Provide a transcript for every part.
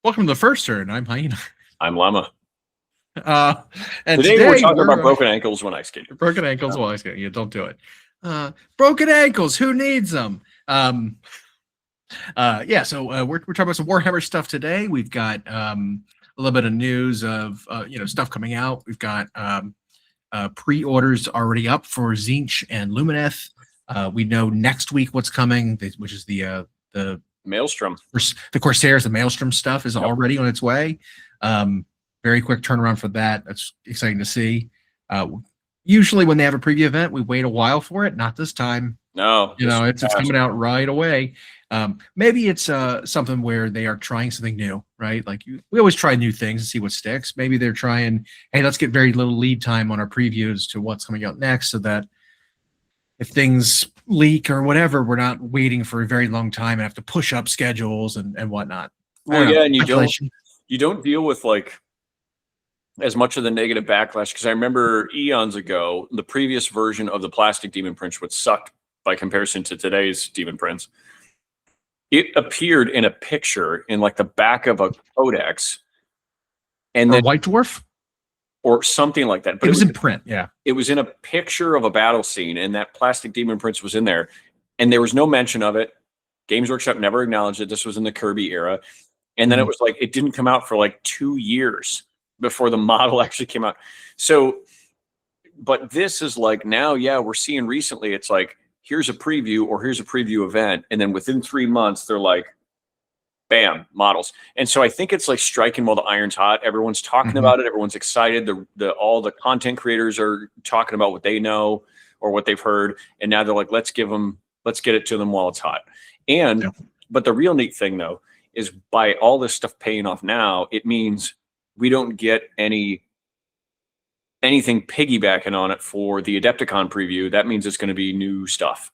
Welcome to the first turn. I'm Hyena. I'm Llama. And today we're talking about broken ankles when ice skating. Broken ankles while ice skating. Yeah, don't do it. Broken ankles. Who needs them? Yeah. So we're talking about some Warhammer stuff today. We've got a little bit of news of stuff coming out. We've got pre-orders already up for Tzeentch and Lumineth. We know next week what's coming, which is the Maelstrom. The Corsairs, the Maelstrom stuff is already on its way. Very quick turnaround for that. That's exciting to see. Usually when they have a preview event, we wait a while for it. Not this time. No, it's coming out right away. Maybe it's something where they are trying something new, right? Like we always try new things and see what sticks. Maybe they're trying, hey, let's get very little lead time on our previews to what's coming out next, so that if things leak or whatever, we're not waiting for a very long time and have to push up schedules and whatnot. Well, yeah, and you don't deal with like as much of the negative backlash, because I remember eons ago, the previous version of the plastic Demon Prince, which sucked by comparison to today's Demon Prince, it appeared in a picture in like the back of a codex, and then White Dwarf or something like that. But it was in print. Yeah, it was in a picture of a battle scene, and that plastic Demon Prince was in there, and there was no mention of it. Games Workshop never acknowledged it. This was in the Kirby era, and then it was like it didn't come out for like 2 years before the model actually came out. So, but this is like now, yeah, we're seeing recently, it's like, here's a preview or here's a preview event. And then within 3 months, they're like, bam, models. And so I think it's like striking while the iron's hot. Everyone's talking about it. Everyone's excited. All the content creators are talking about what they know or what they've heard. And now they're like, let's get it to them while it's hot. And, but the real neat thing though, is by all this stuff paying off now, it means we don't get anything piggybacking on it for the Adepticon preview. That means it's going to be new stuff.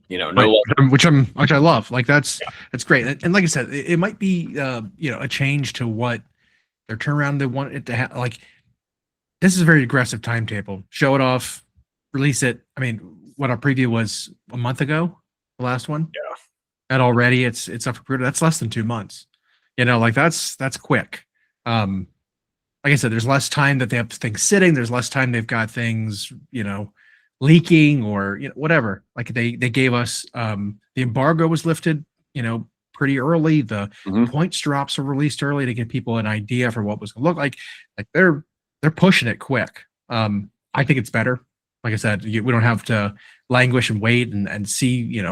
Which I love. Like that's great. And like I said, it might be a change to what their turnaround they want it to have. Like this is a very aggressive timetable. Show it off, release it. I mean, what our preview was a month ago, the last one. Yeah. And already it's up for pre-order. That's less than 2 months. Like that's quick. Like I said, there's less time that they have things sitting. There's less time they've got things, leaking or whatever. Like they gave us the embargo was lifted, pretty early. The points drops were released early to give people an idea for what was going to look like. Like they're pushing it quick. I think it's better. Like I said, we don't have to languish and wait and see,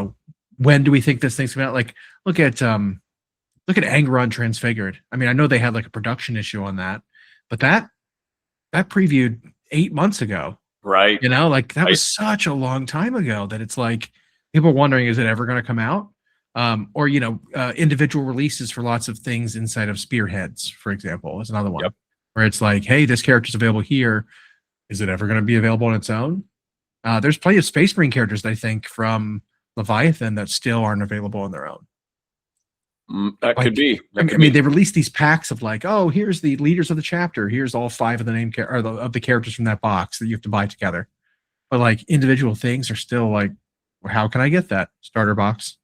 when do we think this thing's coming out? Like look at Angron Transfigured. I mean, I know they had like a production issue on that, but that previewed 8 months ago. Right. Like that was such a long time ago that it's like people are wondering, is it ever going to come out? Or individual releases for lots of things inside of Spearheads, for example, is another one where it's like, hey, this character's available here. Is it ever going to be available on its own? There's plenty of Space Marine characters, I think, from Leviathan that still aren't available on their own. That could be. I mean, they released these packs of like, oh, here's the leaders of the chapter. Here's all 5 of the name of the characters from that box that you have to buy together. But like individual things are still like, well, how can I get that starter box?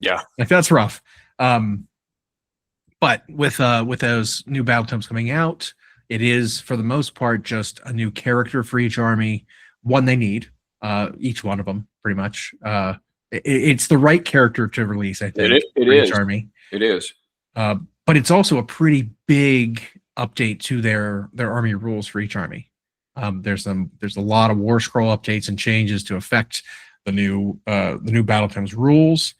Yeah, like that's rough. But with those new Battletomes coming out, it is for the most part just a new character for each army, one they need, each one of them pretty much. It's the right character to release, I think. It is. Each army. It is. But it's also a pretty big update to their army rules for each army. There's a lot of War Scroll updates and changes to affect the new Battletomes rules.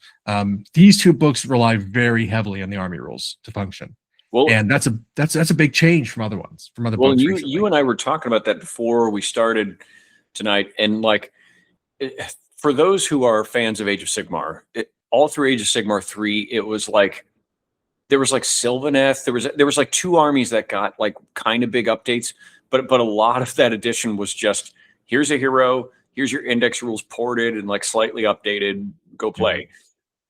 These 2 books rely very heavily on the army rules to function. Well, and that's a big change from other ones, from other books. Well, you and I were talking about that before we started tonight, and like for those who are fans of Age of Sigmar, all through Age of Sigmar 3, it was like there was like Sylvaneth. There was like 2 armies that got like kind of big updates, but a lot of that edition was just here's a hero, here's your index rules ported and like slightly updated, go play.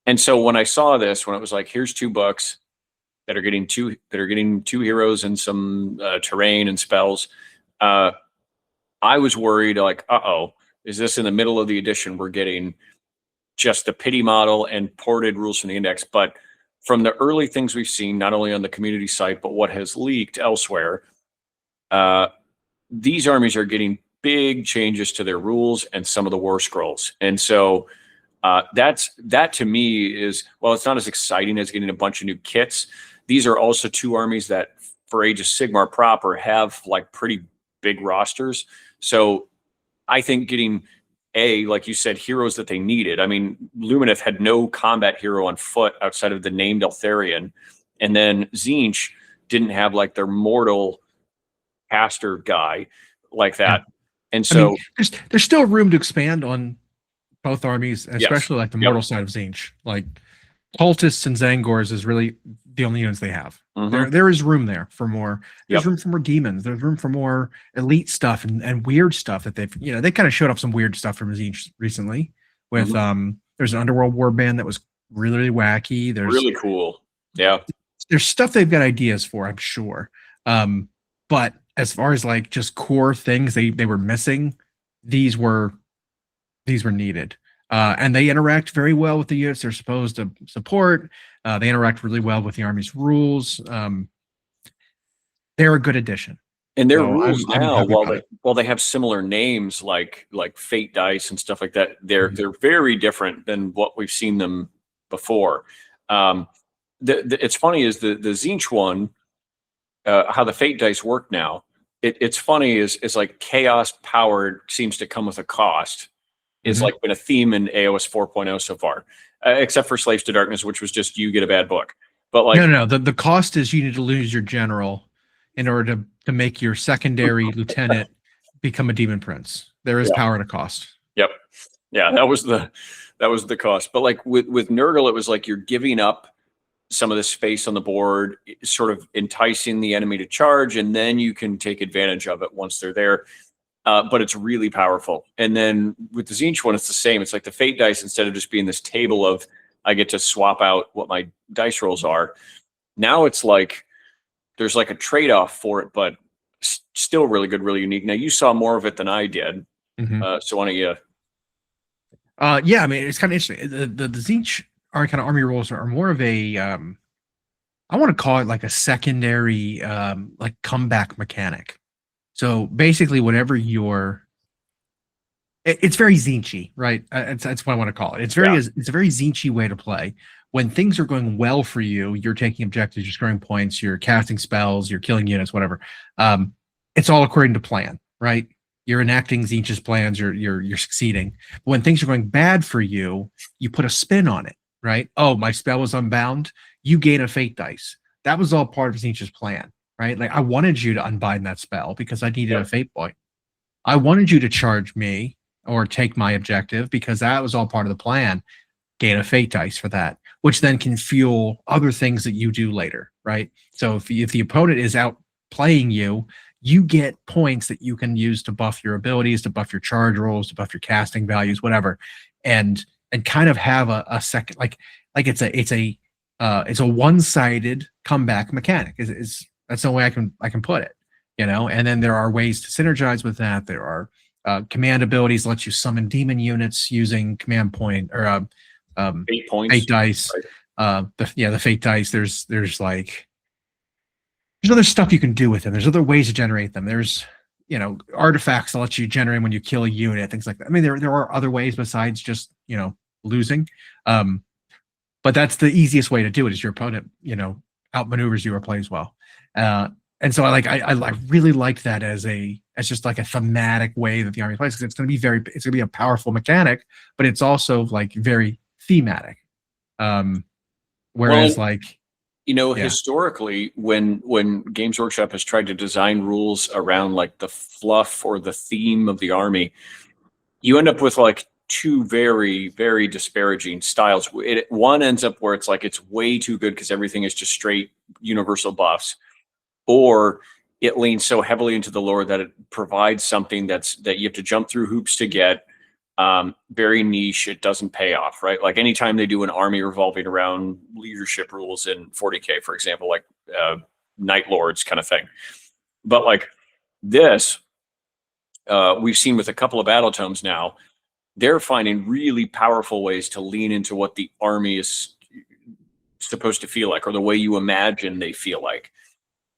And so when I saw this, when it was like here's 2 books that are getting two heroes and some terrain and spells, I was worried like, is this in the middle of the edition we're getting just the pity model and ported rules from the index? But from the early things we've seen, not only on the community site, but what has leaked elsewhere, these armies are getting big changes to their rules and some of the war scrolls. And so that to me is, while it's not as exciting as getting a bunch of new kits, these are also two armies that for Age of Sigmar proper have like pretty big rosters. So I think getting like you said, heroes that they needed. I mean, Lumineth had no combat hero on foot outside of the named Eltharion. And then Tzeentch didn't have like their mortal caster guy like that. Yeah. And so I mean, there's still room to expand on both armies, especially like the mortal side of Tzeentch. Like Cultists and Zangors is really the only units they have. There is room there for more. There's room for more demons. There's room for more elite stuff and weird stuff that they've, they kind of showed off some weird stuff from Tzeentch recently with there's an Underworld Warband that was really, really wacky. There's really cool. Yeah. There's stuff they've got ideas for, I'm sure. But as far as like just core things they were missing, these were needed. And they interact very well with the units they're supposed to support. They interact really well with the army's rules. They're a good addition. And their rules now, while they have similar names like Fate Dice and stuff like that, they're very different than what we've seen them before. It's funny is the Tzeentch one, how the Fate Dice work now. It's funny is like chaos powered seems to come with a cost. Is like been a theme in AoS 4.0 so far, except for Slaves to Darkness, which was just you get a bad book. But like no, the cost is you need to lose your general in order to make your secondary lieutenant become a demon prince. There is power at a cost. Yep. Yeah, that was the cost. But like with Nurgle, it was like you're giving up some of the space on the board, sort of enticing the enemy to charge, and then you can take advantage of it once they're there. But it's really powerful. And then with the Tzeentch one, it's the same. It's like the Fate Dice, instead of just being this table of I get to swap out what my dice rolls are, now it's like there's like a trade-off for it, but still really good, really unique. Now, you saw more of it than I did. So why don't you? Yeah, I mean, it's kind of interesting. The Tzeentch kind of army rolls are more of a, I want to call it like a secondary, like comeback mechanic. So basically, whatever it's very Tzeentchy, right? That's what I want to call it. It's a very Tzeentchy way to play. When things are going well for you, you're taking objectives, you're scoring points, you're casting spells, you're killing units, whatever. It's all according to plan, right? You're enacting Tzeentch's plans, you're succeeding. But when things are going bad for you, you put a spin on it, right? Oh, my spell was unbound. You gain a Fate Dice. That was all part of Tzeentch's plan. Right? Like I wanted you to unbind that spell because I needed a fate point. I wanted you to charge me or take my objective because that was all part of the plan. Gain a Fate Dice for that, which then can fuel other things that you do later, right? So if the opponent is out playing you, you get points that you can use to buff your abilities, to buff your charge rolls, to buff your casting values, whatever, and kind of have a second like it's a one-sided comeback mechanic. That's the way I can put it, and then there are ways to synergize with that. There are command abilities let you summon demon units using command point or Fate points. Fate Dice. Right. The Fate Dice. There's other stuff you can do with them. There's other ways to generate them. There's artifacts that let you generate when you kill a unit, things like that. I mean, there are other ways besides just losing. But that's the easiest way to do it. Is your opponent outmaneuvers you or plays well. And so I really liked that as just like a thematic way that the army plays, because it's going to be a powerful mechanic, but it's also like very thematic. Whereas historically when Games Workshop has tried to design rules around like the fluff or the theme of the army, you end up with like two very, very disparaging styles. One ends up where it's like it's way too good because everything is just straight universal buffs, or it leans so heavily into the lore that it provides something that you have to jump through hoops to get. Very niche. It doesn't pay off, right? Like anytime they do an army revolving around leadership rules in 40K, for example, like Night Lords kind of thing. But like this, we've seen with a couple of Battletomes now, they're finding really powerful ways to lean into what the army is supposed to feel like, or the way you imagine they feel like.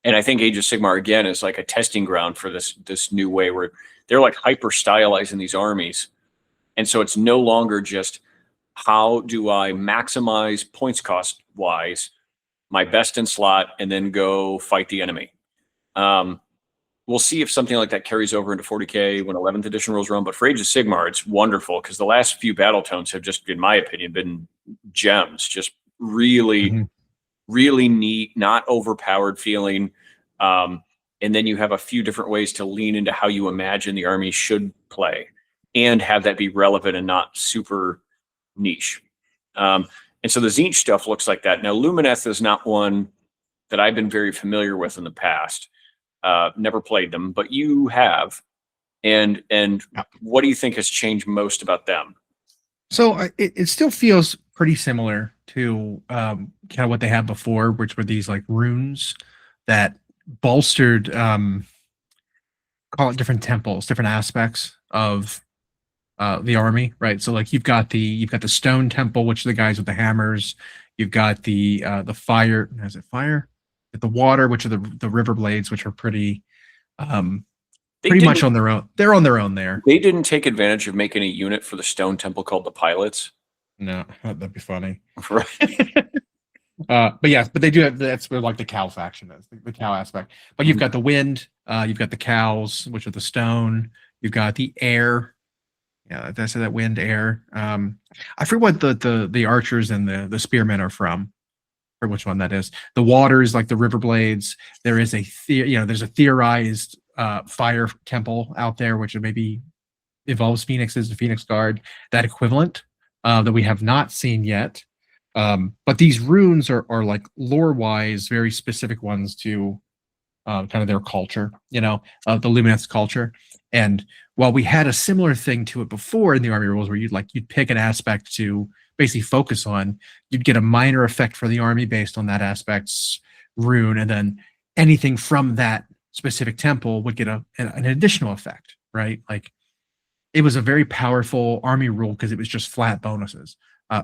And I think Age of Sigmar again is like a testing ground for this new way where they're like hyper stylizing these armies. And so it's no longer just how do I maximize points cost wise my best in slot and then go fight the enemy. We'll see if something like that carries over into 40K when 11th edition rolls around. But for Age of Sigmar, it's wonderful because the last few Battletomes have just, in my opinion, been gems. Just really, really neat, not overpowered feeling. And then you have a few different ways to lean into how you imagine the army should play and have that be relevant and not super niche. And so the Tzeentch stuff looks like that. Now, Lumineth is not one that I've been very familiar with in the past. Never played them, but you have. And what do you think has changed most about them? So it still feels pretty similar to kind of what they had before, which were these like runes that bolstered, call it different temples, different aspects of the army, right? So like you've got the stone temple, which are the guys with the hammers. You've got the fire. Is it fire? The water, which are the river blades, which are pretty pretty much on their own. They're on their own there. They didn't take advantage of making a unit for the stone temple called the pilots. No, that'd be funny. Right. But yes, but they do have, that's where like the cow faction is, the cow aspect. But you've got the wind, you've got the cows, which are the stone, you've got the air. Yeah, that's that wind air. I forget what the archers and the spearmen are from, or which one that is. The water is like the river blades. There is there's a theorized fire temple out there, which maybe evolves phoenixes, the Phoenix Guard, that equivalent that we have not seen yet. But these runes are like lore-wise very specific ones to kind of their culture, the Lumineth culture. And while we had a similar thing to it before in the army rules, where you'd pick an aspect to basically focus on, you'd get a minor effect for the army based on that aspect's rune, and then anything from that specific temple would get an additional effect, right? Like it was a very powerful army rule because it was just flat bonuses.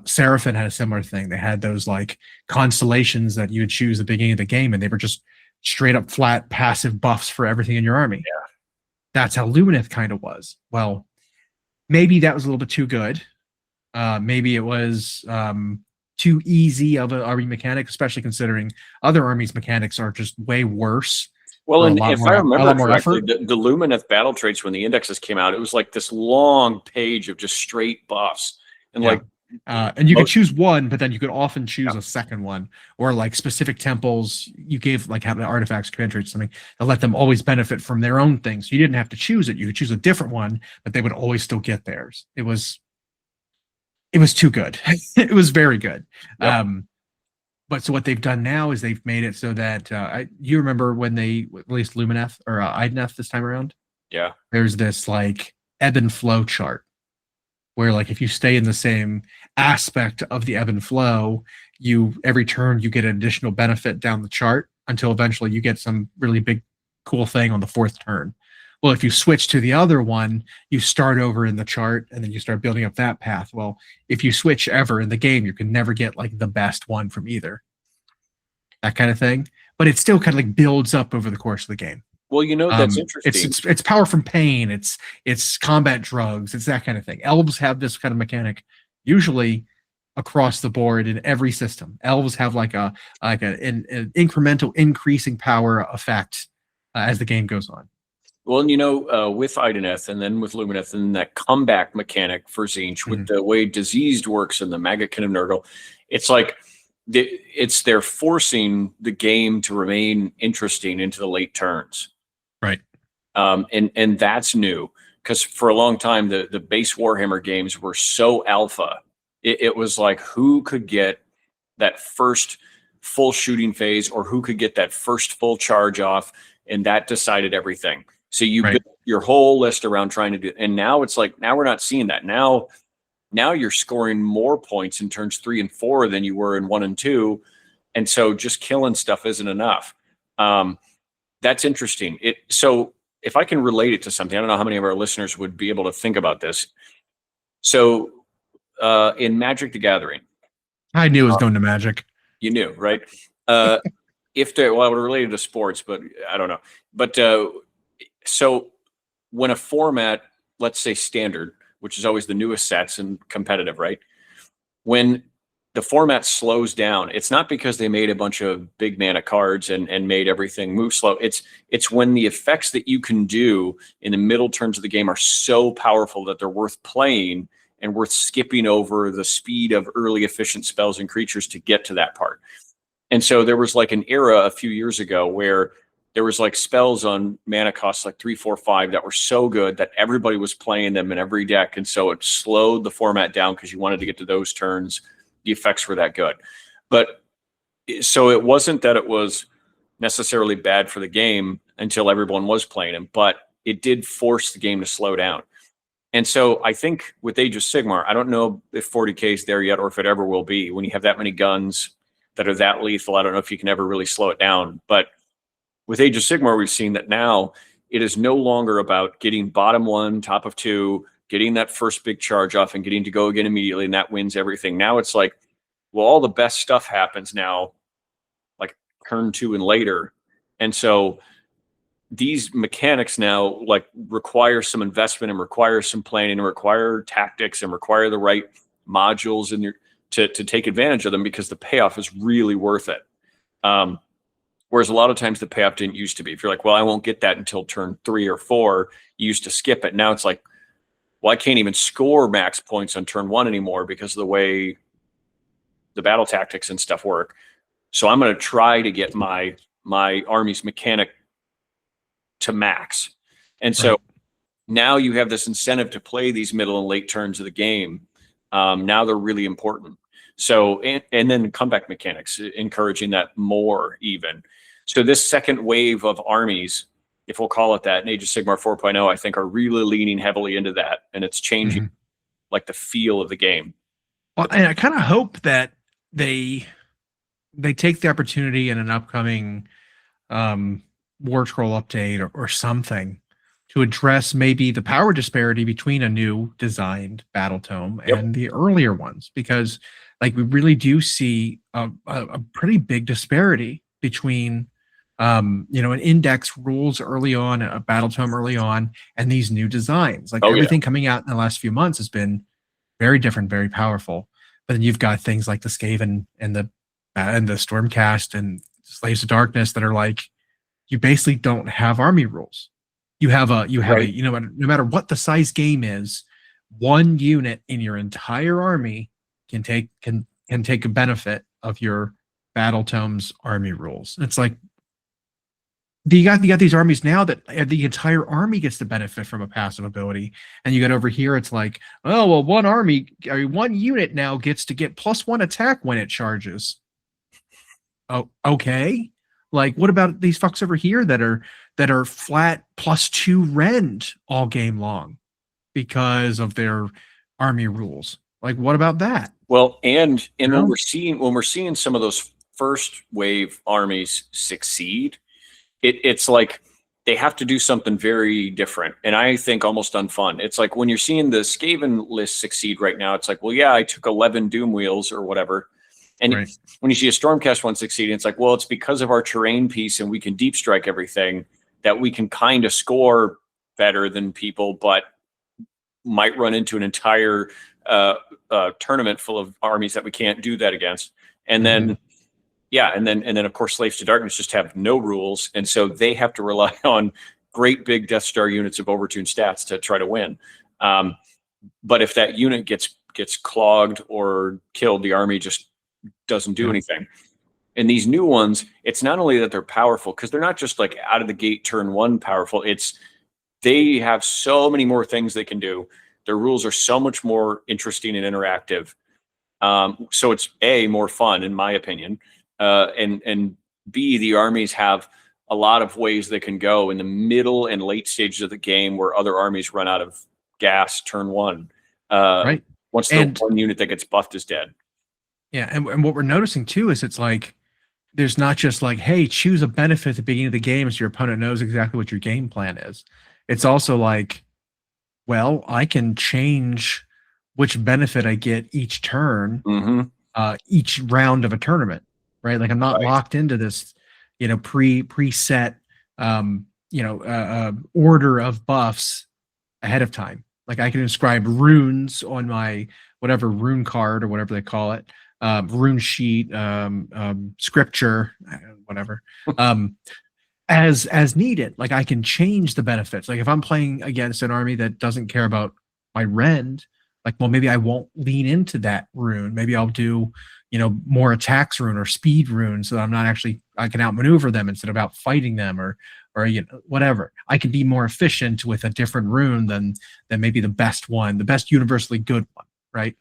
Seraphim had a similar thing. They had those like constellations that you would choose at the beginning of the game, and they were just straight up flat passive buffs for everything in your army. Yeah. That's how Lumineth kind of was. Well, maybe that was a little bit too good. Maybe it was too easy of an army mechanic, especially considering other armies' mechanics are just way worse. Well, and if I remember correctly, the Lumineth battle traits, when the indexes came out, it was like this long page of just straight buffs. And and you could choose one, but then you could often choose a second one, or like specific temples. You gave like having artifacts, command traits, something to let them always benefit from their own things. You didn't have to choose it. You could choose a different one, but they would always still get theirs. It was too good. It was very good. Yep. But so what they've done now is they've made it so that you remember when they released Lumineth or Idneth this time around? Yeah. There's this like ebb and flow chart where like if you stay in the same aspect of the ebb and flow, every turn you get an additional benefit down the chart until eventually you get some really big cool thing on the fourth turn. Well, if you switch to the other one, you start over in the chart and then you start building up that path. Well, if you switch ever in the game, you can never get like the best one from either. That kind of thing. But it still kind of like builds up over the course of the game. Well, that's interesting. It's power from pain. It's combat drugs. It's that kind of thing. Elves have this kind of mechanic usually across the board in every system. Elves have like an incremental increasing power effect as the game goes on. Well, with Idoneth and then with Lumineth and that comeback mechanic for Tzeentch, with the way Diseased works and the Maggotkin of Nurgle, it's like they're forcing the game to remain interesting into the late turns. Right. And that's new because for a long time, the base Warhammer games were so alpha. It was like who could get that first full shooting phase or who could get that first full charge off, and that decided everything. So you build your whole list around trying to do, and now it's like, now we're not seeing that. Now you're scoring more points in turns 3 and 4 than you were in 1 and 2. And so just killing stuff isn't enough. That's interesting. So if I can relate it to something, I don't know how many of our listeners would be able to think about this. So in Magic the Gathering. I knew it was going to Magic. You knew, right? If they, well, related to sports, but I don't know. But so when a format, let's say standard, which is always the newest sets and competitive, right? When the format slows down, it's not because they made a bunch of big mana cards and made everything move slow. It's when the effects that you can do in the middle turns of the game are so powerful that they're worth playing and worth skipping over the speed of early efficient spells and creatures to get to that part. And so there was like an era a few years ago where there was like spells on mana costs like 3, 4, 5 that were so good that everybody was playing them in every deck. And so it slowed the format down because you wanted to get to those turns. The effects were that good. But so it wasn't that it was necessarily bad for the game until everyone was playing them, but it did force the game to slow down. And so I think with Age of Sigmar, I don't know if 40K is there yet or if it ever will be. When you have that many guns that are that lethal, I don't know if you can ever really slow it down. But with Age of Sigmar, we've seen that now it is no longer about getting bottom one, top of two, getting that first big charge off and getting to go again immediately, and that wins everything. Now it's like, well, all the best stuff happens now, like turn 2 and later. And so these mechanics now like require some investment and require some planning and require tactics and require the right modules in your to take advantage of them, because the payoff is really worth it. Whereas a lot of times the payoff didn't used to be. If you're like, well, I won't get that until turn 3 or 4, you used to skip it. Now it's like, well, I can't even score max points on turn 1 anymore because of the way the battle tactics and stuff work. So I'm going to try to get my army's mechanic to max. And so now you have this incentive to play these middle and late turns of the game. Now they're really important. So, and then comeback mechanics, encouraging that more even. So this second wave of armies, if we'll call it that, in Age of Sigmar 4.0, I think are really leaning heavily into that. And it's changing like the feel of the game. Well, and I kind of hope that they take the opportunity in an upcoming War Scroll update or something to address maybe the power disparity between a new designed Battletome and the earlier ones, because like we really do see a pretty big disparity between an index rules early on, a Battletome early on, and these new designs. Like everything coming out in the last few months has been very different, very powerful. But then you've got things like the Skaven and the Stormcast and Slaves of Darkness that are like, you basically don't have army rules. You have no matter what the size game is, one unit in your entire army can take a benefit of your Battletomes army rules. It's like you got these armies now that the entire army gets to benefit from a passive ability, and you got over here it's like, oh well, one unit now gets to get +1 attack when it charges. Oh, okay. Like, what about these fucks over here that are flat +2 rend all game long because of their army rules? Like, what about that? Well, and when we're seeing some of those first wave armies succeed, it's like they have to do something very different, and I think almost unfun. It's like when you're seeing the Skaven list succeed right now, it's like, well, yeah, I took 11 Doom Wheels or whatever. And when you see a Stormcast one succeeding, it's like, well, it's because of our terrain piece and we can deep strike everything that we can kind of score better than people, but might run into an entire tournament full of armies that we can't do that against. And then, and then of course, Slaves to Darkness just have no rules. And so they have to rely on great big Death Star units of overtuned stats to try to win. But if that unit gets clogged or killed, the army just doesn't do anything. And these new ones, it's not only that they're powerful, because they're not just like out of the gate turn 1 powerful, it's they have so many more things they can do. Their rules are so much more interesting and interactive. So it's A, more fun in my opinion, and B, the armies have a lot of ways they can go in the middle and late stages of the game where other armies run out of gas turn 1. Once the one unit that gets buffed is dead. Yeah, and what we're noticing too is it's like there's not just like, hey, choose a benefit at the beginning of the game so your opponent knows exactly what your game plan is. It's also like, well, I can change which benefit I get each turn, each round of a tournament. right? Like I'm not Right. locked into this, preset, order of buffs ahead of time. Like I can inscribe runes on my whatever rune card or whatever they call it, rune sheet, scripture, whatever, as needed. Like I can change the benefits. Like if I'm playing against an army that doesn't care about my rend, like well maybe I won't lean into that rune. Maybe I'll do more attacks rune or speed rune so that I'm not actually I can outmaneuver them instead of out fighting them or whatever. I can be more efficient with a different rune than maybe the best one, the best universally good one, right?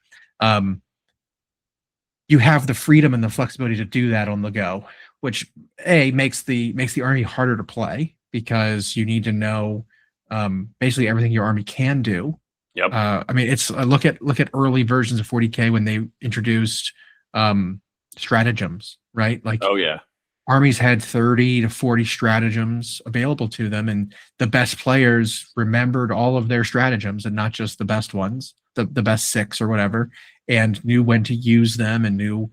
You have the freedom and the flexibility to do that on the go, which makes the army harder to play because you need to know basically everything your army can do. Yep. I mean, it's look at early versions of 40K when they introduced stratagems, right? Like, oh yeah, armies had 30 to 40 stratagems available to them, and the best players remembered all of their stratagems and not just the best ones, the best 6 or whatever, and knew when to use them and knew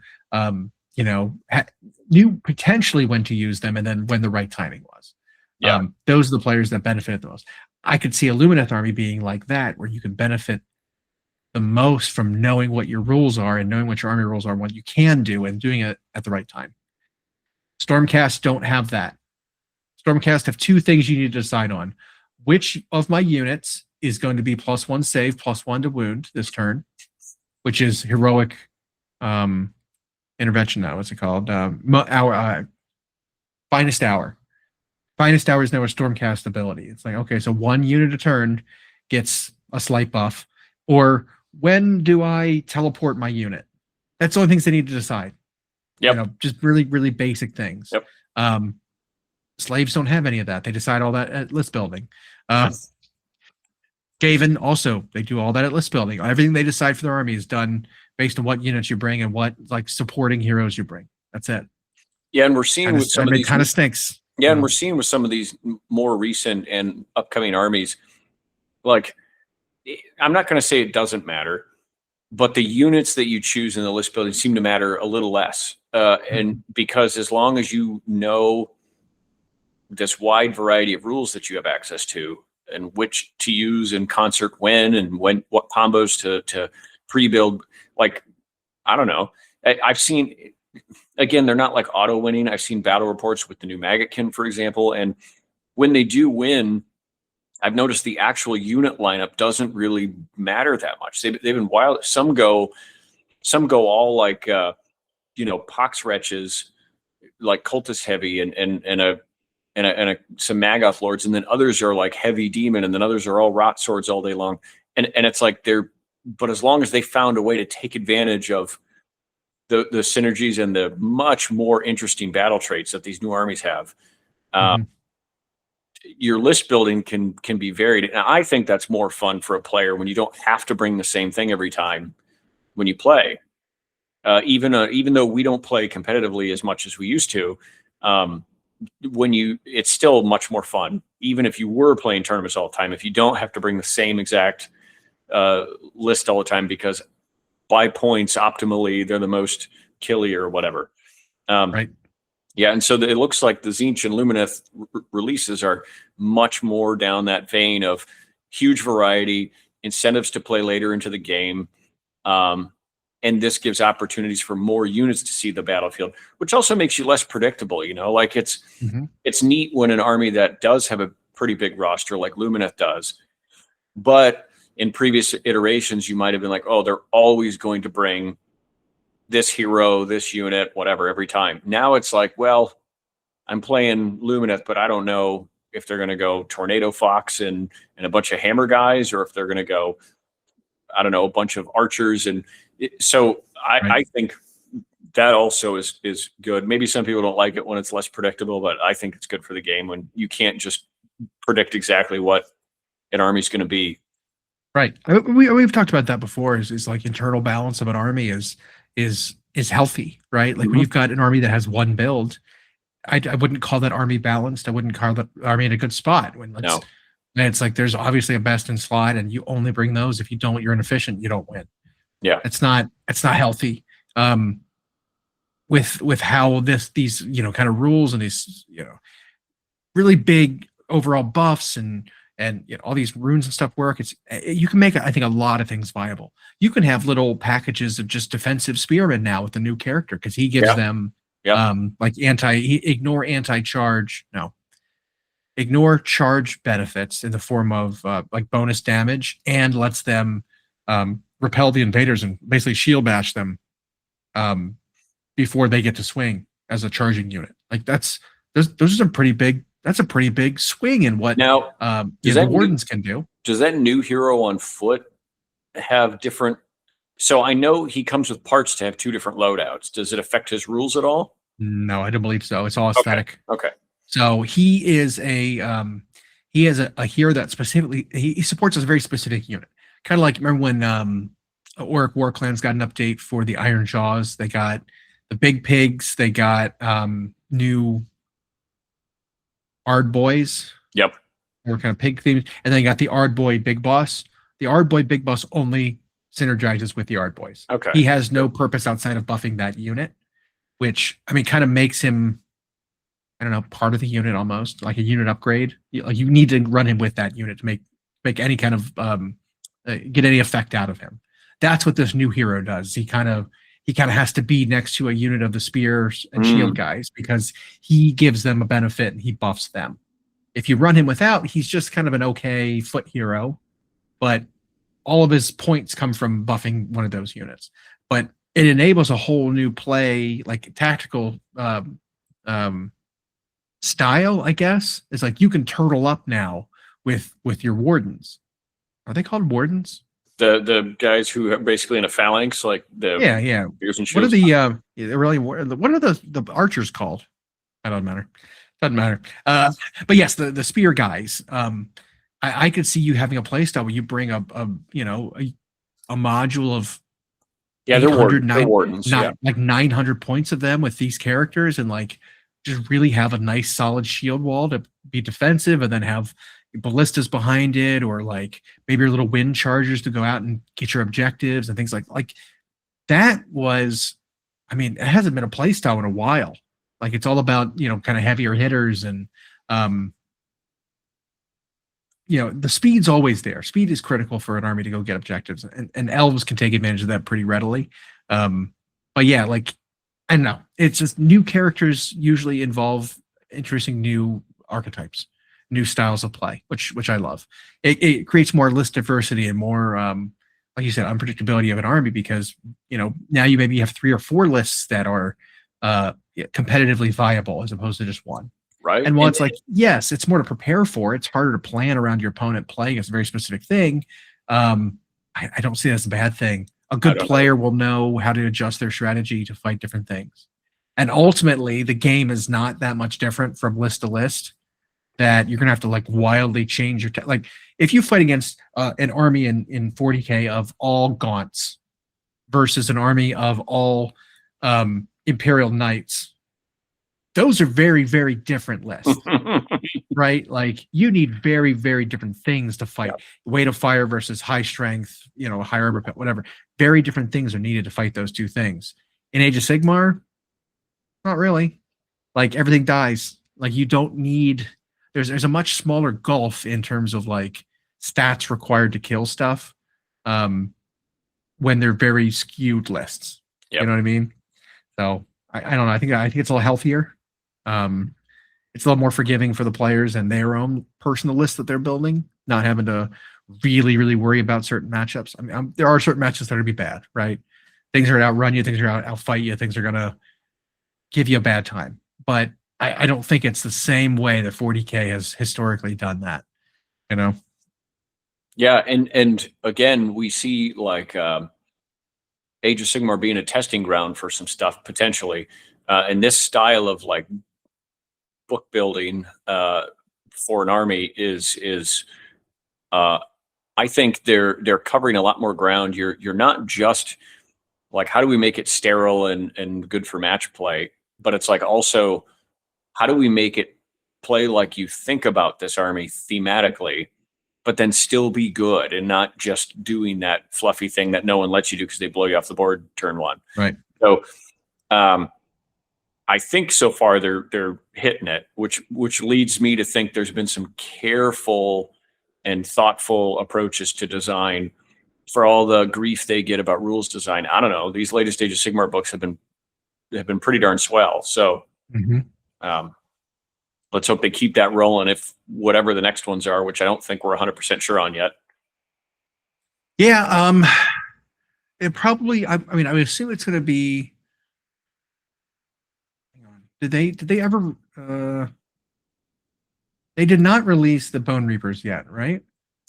knew potentially when to use them and then when the right timing was. yeah. Those are the players that benefited the most. I could see a Lumineth army being like that, where you can benefit the most from knowing what your rules are and knowing what your army rules are and what you can do and doing it at the right time. Stormcast don't have that. Stormcast have 2 things you need to decide on. Which of my units is going to be +1 save, +1 to wound this turn, which is heroic intervention now. What's it called? Finest Hour. Finest Hour is now a Stormcast ability. It's like, okay, so 1 unit a turn gets a slight buff. Or when do I teleport my unit? That's the only things they need to decide. Yep. Just really, really basic things. Yep. Slaves don't have any of that. They decide all that at list building. Skaven also, they do all that at list building. Everything they decide for their army is done based on what units you bring and what like supporting heroes you bring. That's it. Yeah, and we're seeing with some of these kind of stinks. Yeah, and we're seeing with some of these more recent and upcoming armies, like I'm not going to say it doesn't matter, but the units that you choose in the list building seem to matter a little less. And because as long as you know this wide variety of rules that you have access to and which to use in concert when and what combos to pre-build, like, I don't know. I've seen, again, they're not like auto winning. I've seen battle reports with the new Maggotkin, for example. And when they do win, I've noticed the actual unit lineup doesn't really matter that much. They've been wild. Some go all like, pox wretches, like cultist heavy and some Maggoth lords. And then others are like heavy demon. And then others are all rot swords all day long. And it's like but as long as they found a way to take advantage of the synergies and the much more interesting battle traits that these new armies have, your list building can be varied. And I think that's more fun for a player when you don't have to bring the same thing every time when you play. Even though we don't play competitively as much as we used to, it's still much more fun. Even if you were playing tournaments all the time, if you don't have to bring the same exact list all the time, because by points optimally they're the most killy or whatever. Right. Yeah, and so it looks like the Tzeentch and Lumineth releases are much more down that vein of huge variety, incentives to play later into the game, and this gives opportunities for more units to see the battlefield, which also makes you less predictable. Like it's neat when an army that does have a pretty big roster, like Lumineth does, but in previous iterations you might have been like, oh, they're always going to bring this hero, this unit, whatever, every time. Now it's like, well, I'm playing Lumineth, but I don't know if they're going to go Tornado Fox and a bunch of hammer guys, or if they're going to go, I don't know, a bunch of archers. And I think that also is good. Maybe some people don't like it when it's less predictable, but I think it's good for the game when you can't just predict exactly what an army's going to be. Right. We've talked about that before. Is like internal balance of an army is healthy, right? Like when you've got an army that has one build, I wouldn't call that army balanced. I wouldn't call that army in a good spot. It's like there's obviously a best in slot, and you only bring those. If you don't, you're inefficient. You don't win. Yeah, it's not healthy. with how these kind of rules and these really big overall buffs and all these runes and stuff work. You can make, I think, a lot of things viable. You can have little packages of just defensive spearmen now with the new character, because he gives them like ignore charge benefits in the form of like bonus damage, and lets them repel the invaders and basically shield bash them before they get to swing as a charging unit. Like those are some pretty big. That's a pretty big swing in what now the Wardens can do. Does that new hero on foot have different? So I know he comes with parts to have 2 different loadouts. Does it affect his rules at all? No, I don't believe so. It's all aesthetic. Okay. So he is a hero that specifically he supports a very specific unit. Kind of like, remember when Orc War Clans got an update for the Iron Jaws? They got the big pigs. They got new Ard Boys. Yep. They were kind of pig themed. And then you got the Ard Boy Big Boss. The Ard Boy Big Boss only synergizes with the Ard Boys. Okay. He has no purpose outside of buffing that unit, which, I mean, kind of makes him, I don't know, part of the unit almost, like a unit upgrade. You need to run him with that unit to make any kind of get any effect out of him. That's what this new hero does. He kind of has to be next to a unit of the spears and shield guys, because he gives them a benefit and he buffs them. If you run him without, he's just kind of an okay foot hero, but all of his points come from buffing one of those units. But it enables a whole new play, like tactical style, I guess. It's like you can turtle up now with your wardens. Are they called wardens? The guys who are basically in a phalanx, like the spears and shields. What are what are the archers called? That doesn't matter. Doesn't matter. But yes, the spear guys. I could see you having a playstyle where you bring a module of they're wardens, like 900 points of them with these characters, and like just really have a nice solid shield wall to be defensive, and then have ballistas behind it, or like maybe your little wind chargers to go out and get your objectives and things like that. Was, I mean, it hasn't been a play style in a while. Like, it's all about, kind of heavier hitters, and the speed's always there. Speed is critical for an army to go get objectives, and elves can take advantage of that pretty readily. But yeah, like, I don't know, it's just new characters usually involve interesting new archetypes, new styles of play, which I love. It creates more list diversity and more, like you said, unpredictability of an army, because now you maybe have 3 or 4 lists that are competitively viable as opposed to just one. Right. And while it's like, yes, it's more to prepare for, it's harder to plan around your opponent playing a very specific thing. I don't see that as a bad thing. A good player will know how to adjust their strategy to fight different things. And ultimately, the game is not that much different from list to list, that you're going to have to like wildly change your like if you fight against an army in 40K of all Gaunts versus an army of all Imperial Knights, those are very, very different lists. Right? Like, you need very, very different things to fight. Weight of fire versus high strength, high armor, whatever. Very different things are needed to fight those two things. In Age of Sigmar, not really. Like, everything dies. Like, you don't need, there's a much smaller gulf in terms of like stats required to kill stuff when they're very skewed lists. You know what I mean? So I don't know. I think it's a little healthier. It's a little more forgiving for the players and their own personal list that they're building, not having to really, really worry about certain matchups. I mean, there are certain matchups that are going to be bad, right? Things are going to outrun you, things are going to outfight you, things are going to give you a bad time. But I don't think it's the same way that 40K has historically done that, Yeah, and again, we see like Age of Sigmar being a testing ground for some stuff potentially, and this style of like book building for an army is I think they're covering a lot more ground. You're not just like, how do we make it sterile and good for match play, but it's like also, how do we make it play like you think about this army thematically, but then still be good and not just doing that fluffy thing that no one lets you do because they blow you off the board turn 1. Right. So I think so far they're hitting it, which leads me to think there's been some careful and thoughtful approaches to design for all the grief they get about rules design. I don't know. These latest Age of Sigmar books have been pretty darn swell. So let's hope they keep that rolling. If whatever the next ones are, which I don't think we're 100% sure on yet. Yeah. It probably. I mean, I would assume it's going to be. Hang on. Did they ever? They did not release the Bone Reapers yet, right?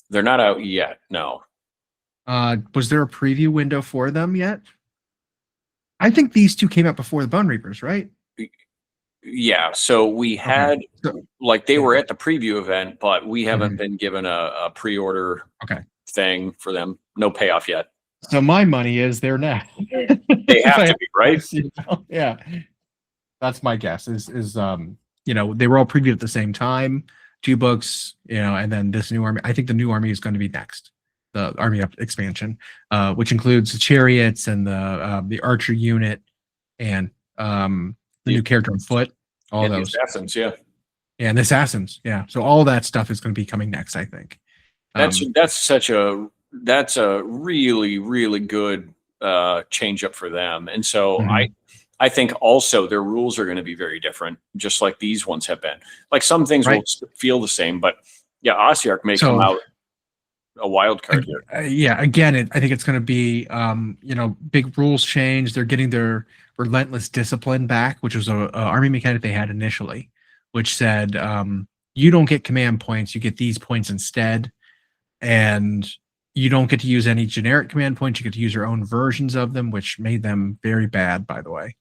They're not out yet. No. Was there a preview window for them yet? I think these two came out before the Bone Reapers, right? Yeah. So we had they were at the preview event, but we haven't been given a pre-order thing for them. No payoff yet. So my money is there now. They have to be, right? Yeah. That's my guess. Is they were all previewed at the same time, 2 books, and then this new army. I think the new army is going to be next. The army expansion, which includes the chariots and the archer unit and the new character on foot, all those assassins, yeah, and the assassins, yeah. So all that stuff is going to be coming next, I think. That's a really, really good change up for them, and so I think also their rules are going to be very different, just like these ones have been. Like some things will feel the same, but yeah, Ossiarch may come out a wild card here. Yeah, again, I think it's going to be, big rules change. They're getting their relentless discipline back, which was a army mechanic they had initially, which said you don't get command points, you get these points instead, and you don't get to use any generic command points. You get to use your own versions of them, which made them very bad, by the way.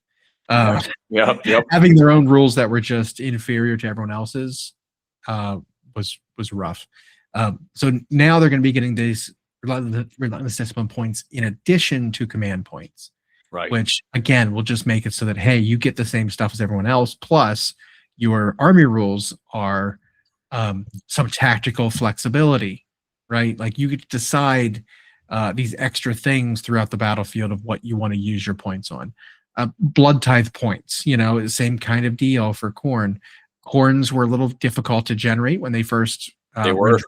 Having their own rules that were just inferior to everyone else's was rough. So now they're going to be getting these relentless discipline points in addition to command points, right? Which again will just make it so that, hey, you get the same stuff as everyone else. Plus, your army rules are some tactical flexibility, right? Like you get to decide these extra things throughout the battlefield of what you want to use your points on. Blood tithe points, the same kind of deal for Khorne. Khornes were a little difficult to generate when they first. They were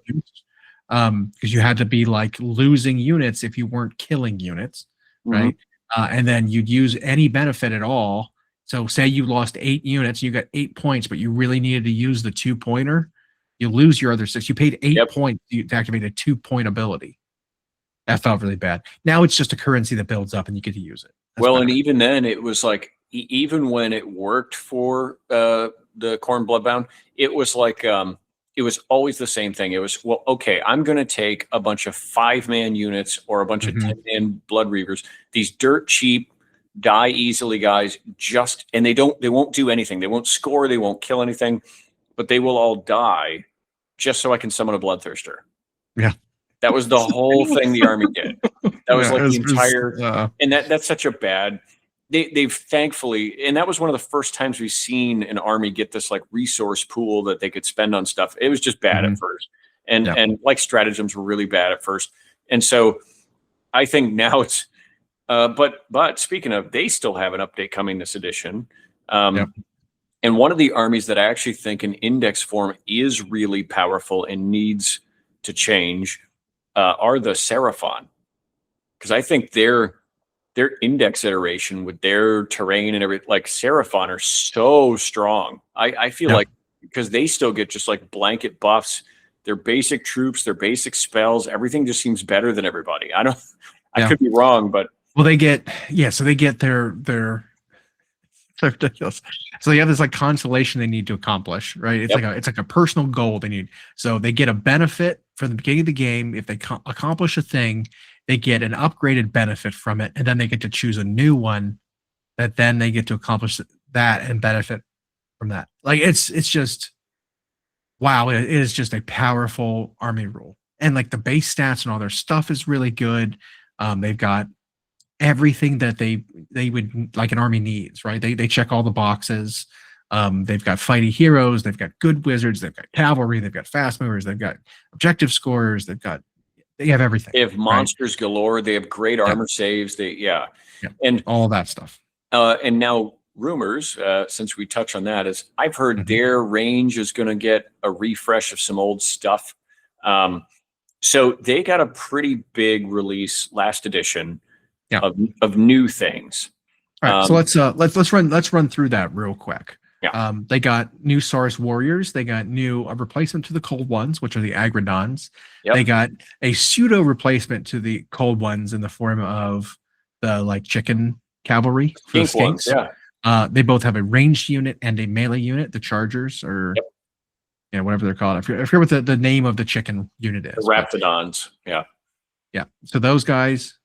because you had to be like losing units if you weren't killing units, right? And then you'd use any benefit at all. So say you lost 8 units, you got 8 points, but you really needed to use the 2-pointer. You lose your other 6. You paid 8 points to activate a 2-point ability. That felt really bad. Now it's just a currency that builds up and you get to use it. That's better. And even then it was like, even when it worked for the Khorne Bloodbound, it was like, it was always the same thing. It was, well, okay, I'm going to take a bunch of 5-man units or a bunch of 10-man Blood Reavers, these dirt cheap, die easily guys, and they won't do anything. They won't score. They won't kill anything, but they will all die just so I can summon a Bloodthirster. Yeah. That was the whole thing the army did. That was the entire, and that's such a bad, they've thankfully, and that was one of the first times we've seen an army get this like resource pool that they could spend on stuff. It was just bad at first. And like stratagems were really bad at first. And so I think now it's, but speaking of, they still have an update coming this edition. And one of the armies that I actually think in index form is really powerful and needs to change are the Seraphon. Because I think their index iteration with their terrain and everything, like Seraphon are so strong. I feel like because they still get just like blanket buffs, their basic troops, their basic spells, everything just seems better than everybody. I could be wrong, but they get their ridiculous. So they have this like constellation they need to accomplish, right? It's like a personal goal they need. So they get a benefit from the beginning of the game. If they accomplish a thing, they get an upgraded benefit from it, and then they get to choose a new one that then they get to accomplish that and benefit from that. Like it's just wow, it is just a powerful army rule. And like the base stats and all their stuff is really good. They've got everything that they would like an army needs, right? They check all the boxes. They've got fighty heroes, they've got good wizards, they've got cavalry, they've got fast movers, they've got objective scorers, they have everything. They have monsters galore. They have great armor saves. And all that stuff. And now rumors, since we touch on that, is I've heard Mhm. their range is going to get a refresh of some old stuff. So they got a pretty big release last edition Yeah. of new things. All right, so let's run through that real quick. Yeah. They got new Saurus warriors. They got new a replacement to the cold ones, which are the Agrodons. Yep. They got a pseudo replacement to the cold ones in the form of the like chicken cavalry for the Skink ones, skinks. yeah. They both have a ranged unit and a melee unit. The Chargers, or Yep. whatever they're called. I forget what the name of the chicken unit is. The Raptidons, yeah. Yeah. So those guys,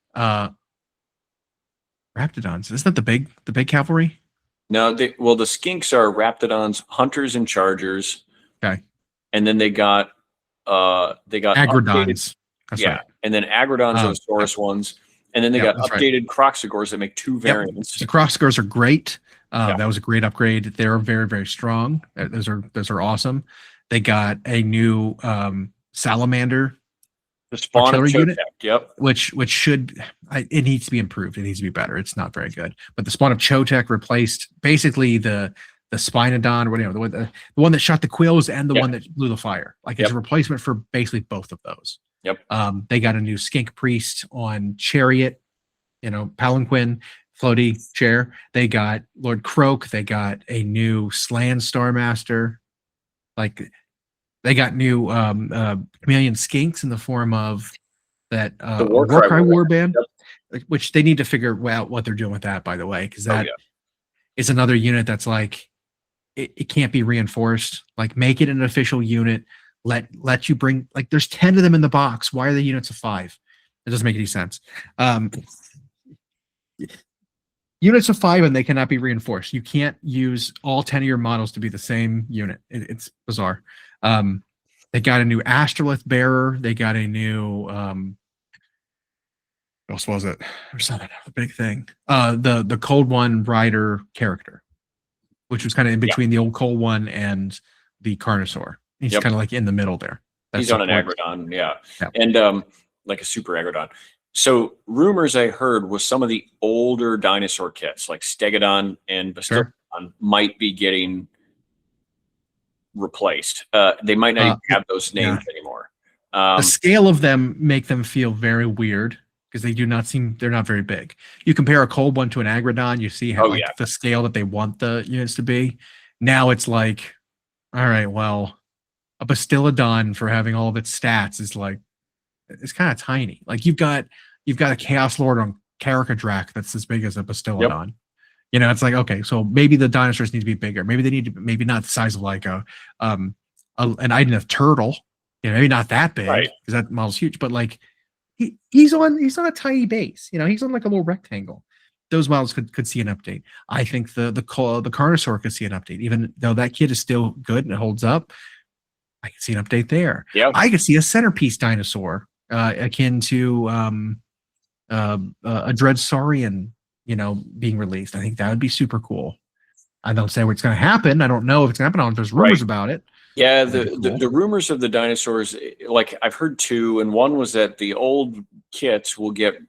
Raptidons. Isn't that the big cavalry? No, the skinks are Raptidons, hunters, and chargers. Okay. And then they got Agrodons. That's right. And then Agrodons are the Saurus ones. And then they got updated Croxagors that make two variants. The Croxagors are great. That was a great upgrade. They're very, very strong. Those are awesome. They got a new Salamander. The spawn of Chotek, yep. Which should it needs to be improved. It needs to be better. It's not very good. But the spawn of Chotek replaced basically the Spinodon, or whatever, the one that shot the quills and the one that blew the fire. Like it's a replacement for basically both of those. Yep. They got a new Skink Priest on Chariot, Palanquin, floaty chair. They got Lord Croak. They got a new Slan Starmaster. Like they got new chameleon skinks in the form of that Warcry Warband, which they need to figure out what they're doing with that, by the way, because that is another unit that's like it can't be reinforced. Like make it an official unit. Let you bring, like, there's 10 of them in the box. Why are they units of 5? It doesn't make any sense. Units of 5 and they cannot be reinforced. You can't use all 10 of your models to be the same unit. It's bizarre. They got a new Astrolith bearer. They got a new what else was it? There's something, a big thing. The Cold One rider character, which was kind of in between the old Cold One and the Carnosaur. He's kind of like in the middle there. He's on an Agrodon, and like a super Agrodon. So rumors I heard was some of the older dinosaur kits, like Stegodon and Bastiodon, might be getting replaced. They might not even have those names anymore. The scale of them make them feel very weird because they're not very big. You compare a Cold One to an Agrodon, you see how the scale that they want the units to be. Now it's like, all right, well, a Bastiodon for having all of its stats is like, it's kind of tiny. Like you've got a Chaos Lord on Karakadrak that's as big as a Bastiodon. It's like, okay, so maybe the dinosaurs need to be bigger. Maybe they need to, maybe not the size of like an Ideneth turtle. Maybe not that big because that model's huge. But like he's on a tiny base. He's on like a little rectangle. Those models could see an update. I think the Carnosaur could see an update, even though that kit is still good and it holds up. I can see an update there. Yeah, I could see a centerpiece dinosaur akin to a Dreadsaurian, being released. I think that would be super cool. I don't say what's going to happen. I don't know if it's going to happen. There's rumors about it. Yeah, the rumors of the dinosaurs, like I've heard 2, and one was that the old kits will get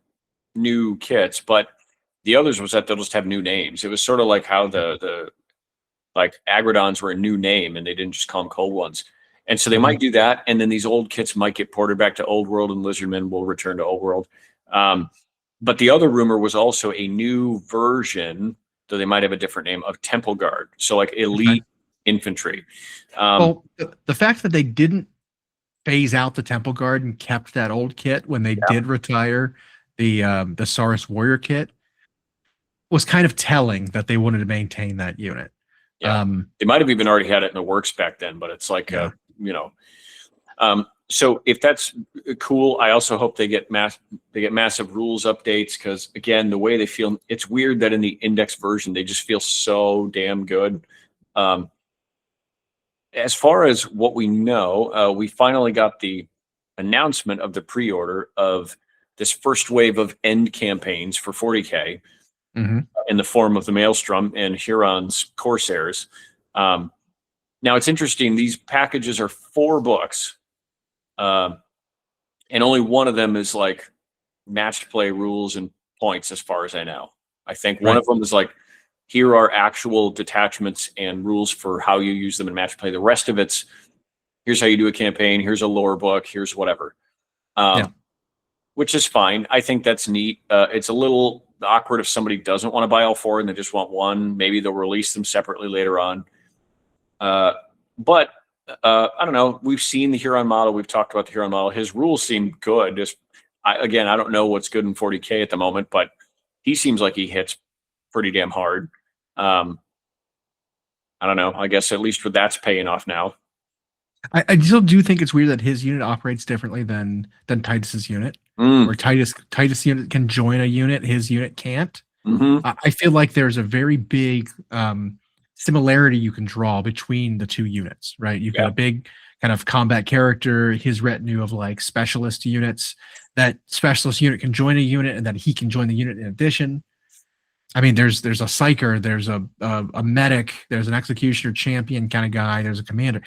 new kits, but the others was that they'll just have new names. It was sort of like how the Agrodons were a new name and they didn't just call them Cold Ones. And so they might do that, and then these old kits might get ported back to Old World, and Lizardmen will return to Old World. But the other rumor was also a new version, though they might have a different name, of Temple Guard. So like elite infantry. Well, the fact that they didn't phase out the Temple Guard and kept that old kit when they did retire the Saurus Warrior kit was kind of telling that they wanted to maintain that unit. Yeah. They might have even already had it in the works back then, but it's like so if that's cool, I also hope they get massive rules updates, because again, the way they feel, it's weird that in the index version they just feel so damn good. As far as what we know, we finally got the announcement of the pre-order of this first wave of end campaigns for 40K in the form of the Maelstrom and Huron's Corsairs. Now it's interesting, these packages are 4 books, and only one of them is like matched play rules and points, as far as I know. I think one of them is like here are actual detachments and rules for how you use them in match play. The rest of it's here's how you do a campaign. Here's a lore book. Here's whatever, which is fine. I think that's neat. It's a little awkward if somebody doesn't want to buy all 4 and they just want one. Maybe they'll release them separately later on. But I don't know. We've seen the Huron model. We've talked about the Huron model. His rules seem good. Again, I don't know what's good in 40K at the moment, but he seems like he hits pretty damn hard. I don't know. I guess at least that's paying off now. I still do think it's weird that his unit operates differently than Titus's unit. Where Titus unit can join a unit, his unit can't. I feel like there's a very big similarity you can draw between the two units, right? You've got a big kind of combat character, his retinue of like specialist units. That specialist unit can join a unit, and then he can join the unit in addition. I mean, there's a psyker, there's a medic, there's an executioner champion kind of guy, there's a commander,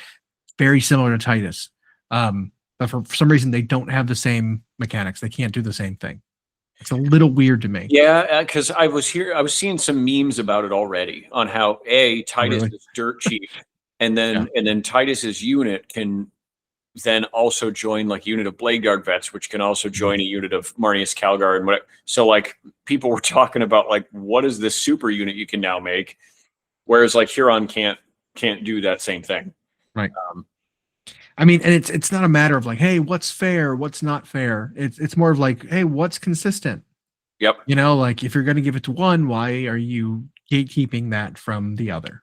very similar to Titus. But for some reason, they don't have the same mechanics. They can't do the same thing. It's a little weird to me. Yeah, because I was seeing some memes about it already on how Titus is dirt cheap, and then Titus's unit can then also join like unit of Blade Guard vets, which can also join a unit of Marneus Calgar and whatever. So like people were talking about like, what is this super unit you can now make? Whereas like Huron can't do that same thing. Right. I mean, and it's not a matter of like, hey, what's fair, what's not fair. It's more of like, hey, what's consistent? Yep. You know, like if you're going to give it to one, why are you gatekeeping that from the other?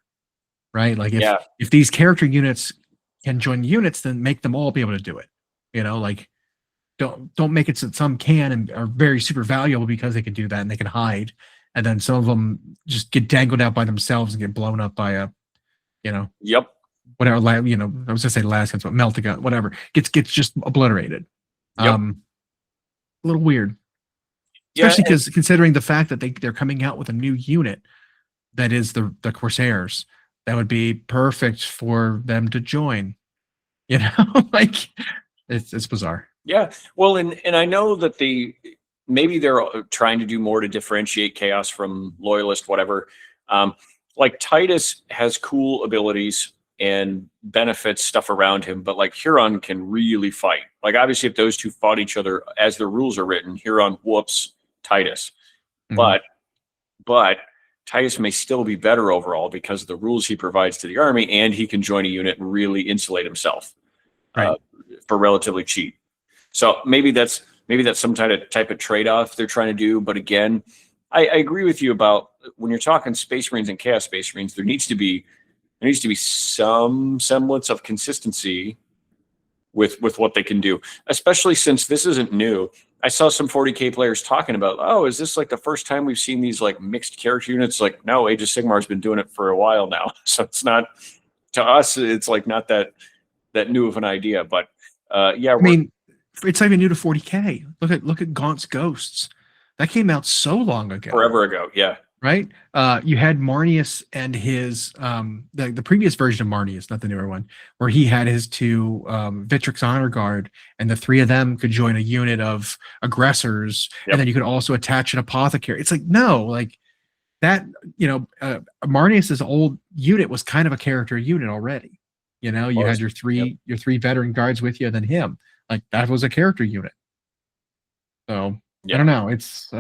Right. Like if these character units can join units, then make them all be able to do it. You know, like don't make it so that some can and are very super valuable because they can do that and they can hide, and then some of them just get dangled out by themselves and get blown up by a, you know, whatever, you know, I was gonna say last but melting gun, whatever gets just obliterated. A little weird, especially because considering the fact that they're coming out with a new unit that is the Corsairs. That would be perfect for them to join, you know, like it's bizarre. Yeah. Well, and I know that maybe they're trying to do more to differentiate Chaos from Loyalist, whatever. Like Titus has cool abilities and benefits stuff around him, but like Huron can really fight. Like obviously if those two fought each other as the rules are written, Huron whoops Titus. But Titus may still be better overall because of the rules he provides to the army, and he can join a unit and really insulate himself for relatively cheap. So maybe that's some type of trade-off they're trying to do. But again, I agree with you about when you're talking Space Marines and Chaos Space Marines, there needs to be some semblance of consistency with what they can do, especially since this isn't new. I saw some 40K players talking about, oh, is this like the first time we've seen these like mixed character units? Like, no, Age of Sigmar's been doing it for a while now. So it's not, to us, it's like not that new of an idea. But I mean, it's not even new to 40K. Look at Gaunt's Ghosts. That came out so long ago. Forever ago, yeah. Right? You had Marneus and his the previous version of Marneus, not the newer one, where he had his two Vitrix Honor Guard, and the three of them could join a unit of aggressors, and then you could also attach an apothecary. It's like, no, like that, you know, Marneus's old unit was kind of a character unit already. You know, you had your three veteran guards with you, and then him. Like that was a character unit. So I don't know. It's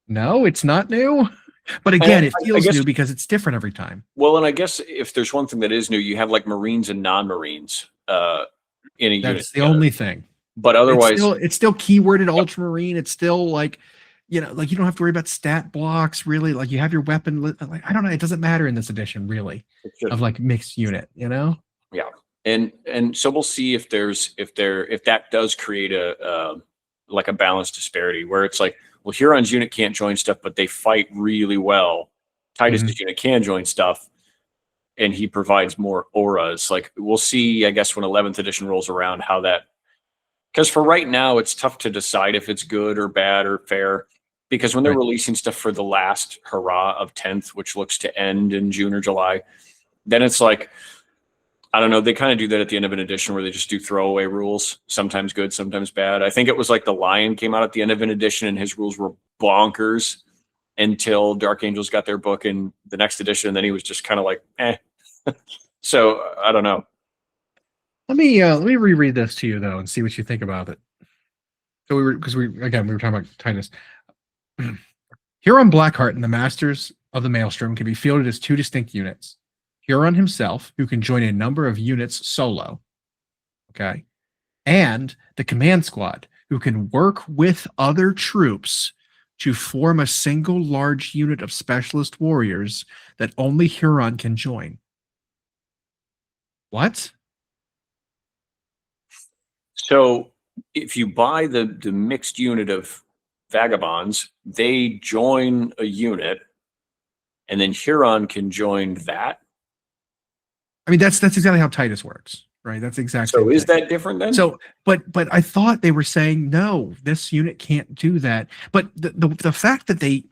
no, it's not new. But again, it feels new because it's different every time. Well, and I guess if there's one thing that is new, you have like Marines and non-Marines in a unit. That's the only thing. But otherwise, it's still keyworded Ultramarine. It's still like, you know, like you don't have to worry about stat blocks really. Like you have your weapon. Like I don't know. It doesn't matter in this edition really of like mixed unit. You know. Yeah, and so we'll see if that does create a like a balance disparity where it's like, well, Huron's unit can't join stuff, but they fight really well. Titus's unit can join stuff, and he provides more auras. Like we'll see, I guess, when 11th edition rolls around, how that. Because for right now, it's tough to decide if it's good or bad or fair. Because when they're releasing stuff for the last hurrah of 10th, which looks to end in June or July, then it's like, I don't know. They kind of do that at the end of an edition where they just do throwaway rules, sometimes good, sometimes bad. I think it was like the Lion came out at the end of an edition and his rules were bonkers. until Dark Angels got their book in the next edition. And then he was just kind of like, eh. So I don't know. Let me reread this to you though and see what you think about it. So we were talking about Titus. Huron Blackheart and the Masters of the Maelstrom can be fielded as two distinct units. Huron himself, who can join a number of units solo, okay, and the Command Squad, who can work with other troops to form a single large unit of specialist warriors that only Huron can join. What? So if you buy the mixed unit of Vagabonds, they join a unit, and then Huron can join that. I mean, that's exactly how Titus works, right? That's exactly. So is that different then? So, but I thought they were saying no, this unit can't do that. But the fact that they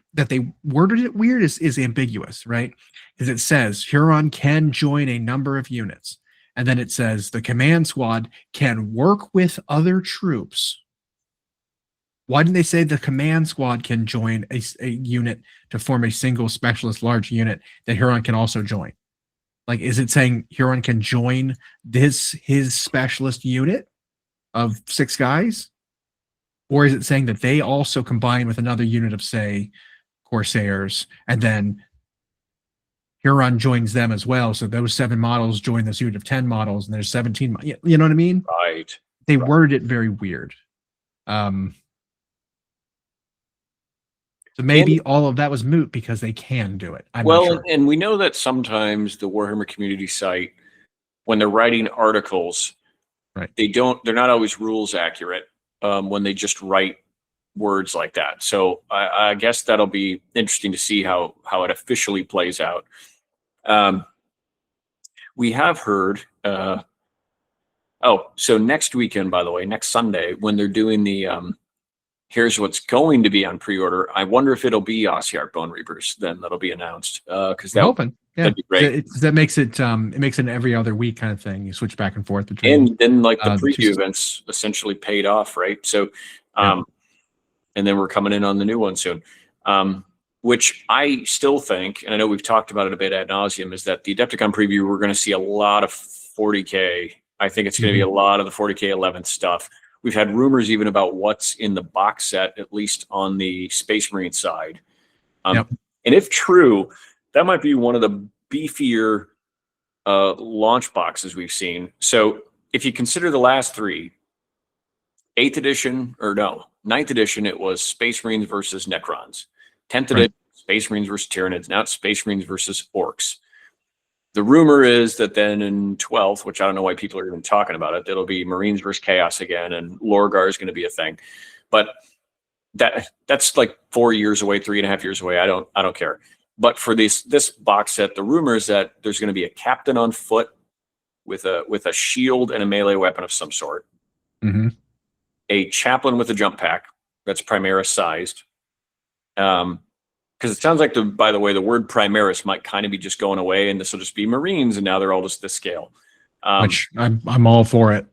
worded it weird is ambiguous, right? Because it says Huron can join a number of units, and then it says the Command Squad can work with other troops. Why didn't they say the Command Squad can join a unit to form a single specialist large unit that Huron can also join? Like, is it saying Huron can join his specialist unit of 6 guys? Or is it saying that they also combine with another unit of, say, Corsairs, and then Huron joins them as well? So those 7 models join this unit of 10 models, and there's 17. You know what I mean? Right. They worded it very weird. So maybe all of that was moot because they can do it. I'm not sure. And we know that sometimes the Warhammer community site, when they're writing articles, right, they're not always rules accurate when they just write words like that. So I guess that'll be interesting to see how it officially plays out. We have heard, so next weekend, by the way, next Sunday, when they're doing the here's what's going to be on pre-order. I wonder if it'll be Ossiarch Bone Reapers then that'll be announced. Because that'd be great. That makes it an every other week kind of thing. You switch back and forth between. And then like the preview events essentially paid off, right? So, and then we're coming in on the new one soon. Which I still think, and I know we've talked about it a bit ad nauseum, is that the Adepticon preview, we're going to see a lot of 40K. I think it's going to be a lot of the 40K 11th stuff. We've had rumors even about what's in the box set, at least on the Space Marine side. And if true, that might be one of the beefier launch boxes we've seen. So if you consider the last 3, 9th edition, it was Space Marines versus Necrons. 10th edition, Space Marines versus Tyranids. Now it's Space Marines versus Orcs. The rumor is that then in 12th, which I don't know why people are even talking about it, it'll be Marines versus Chaos again, and Lorgar is going to be a thing. But that's like 4 years away, 3.5 years away. I don't care. But for this box set, the rumor is that there's going to be a captain on foot with a shield and a melee weapon of some sort. Mm-hmm. A chaplain with a jump pack that's Primaris sized. Because it sounds like by the way, the word Primaris might kind of be just going away, and this will just be Marines, and now they're all just this scale. Which I'm all for it.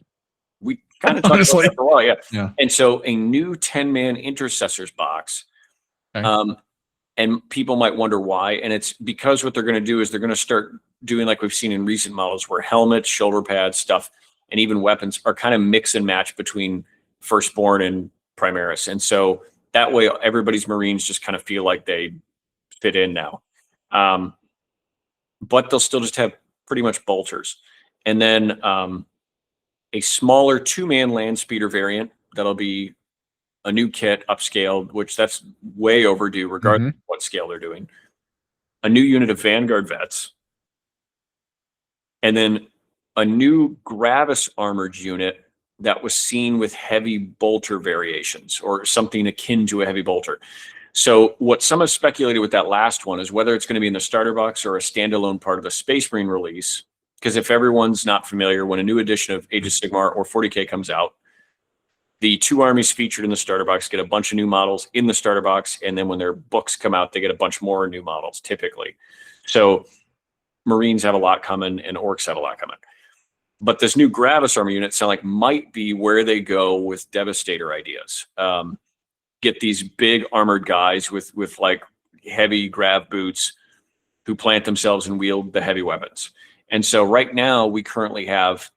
We kind of talked about that for a while, yeah. And so a new 10-man Intercessors box, and people might wonder why, and it's because what they're going to do is they're going to start doing like we've seen in recent models, where helmets, shoulder pads, stuff, and even weapons are kind of mix and match between Firstborn and Primaris, and so that way, everybody's Marines just kind of feel like they fit in now. But they'll still just have pretty much bolters. And then a smaller 2-man land speeder variant that'll be a new kit, upscaled, which that's way overdue, regardless of what scale they're doing. A new unit of Vanguard vets. And then a new Gravis armored unit that was seen with heavy bolter variations, or something akin to a heavy bolter. So what some have speculated with that last one is whether it's going to be in the starter box or a standalone part of the Space Marine release. Because if everyone's not familiar, when a new edition of Age of Sigmar or 40K comes out, the 2 armies featured in the starter box get a bunch of new models in the starter box, and then when their books come out, they get a bunch more new models, typically. So Marines have a lot coming, and Orcs have a lot coming. But this new Gravis armor unit sound like might be where they go with Devastator ideas. Get these big armored guys with like heavy grav boots who plant themselves and wield the heavy weapons. And so right now we currently have,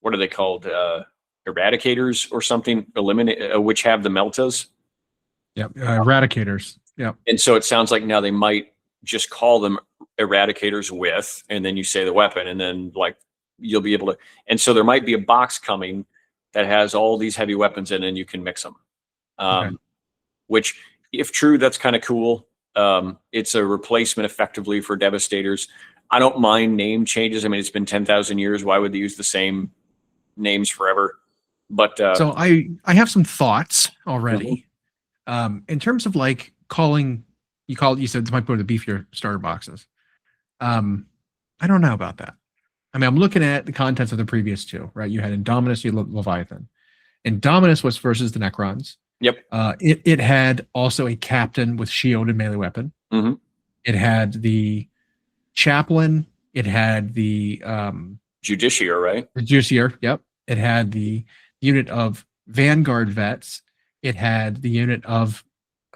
what are they called? Eradicators or something, which have the meltas. Yep. Eradicators. Yep. And so it sounds like now they might just call them eradicators with, and then you say the weapon, and then like you'll be able to. And so there might be a box coming that has all these heavy weapons in, and you can mix them. Okay. Which, if true, that's kind of cool. It's a replacement effectively for Devastators. I don't mind name changes. I mean, it's been 10,000 years. Why would they use the same names forever? But so I have some thoughts already. In terms of like calling, you said this might go to the beefier starter boxes. I don't know about that. I mean, I'm looking at the contents of the previous two, right? You had Indominus, you had Leviathan. Indominus was versus the Necrons. Yep. It had also a captain with shield and melee weapon. Mm-hmm. It had the chaplain. It had the Justiciar, right? The Justiciar, yep. It had the unit of Vanguard vets. It had the unit of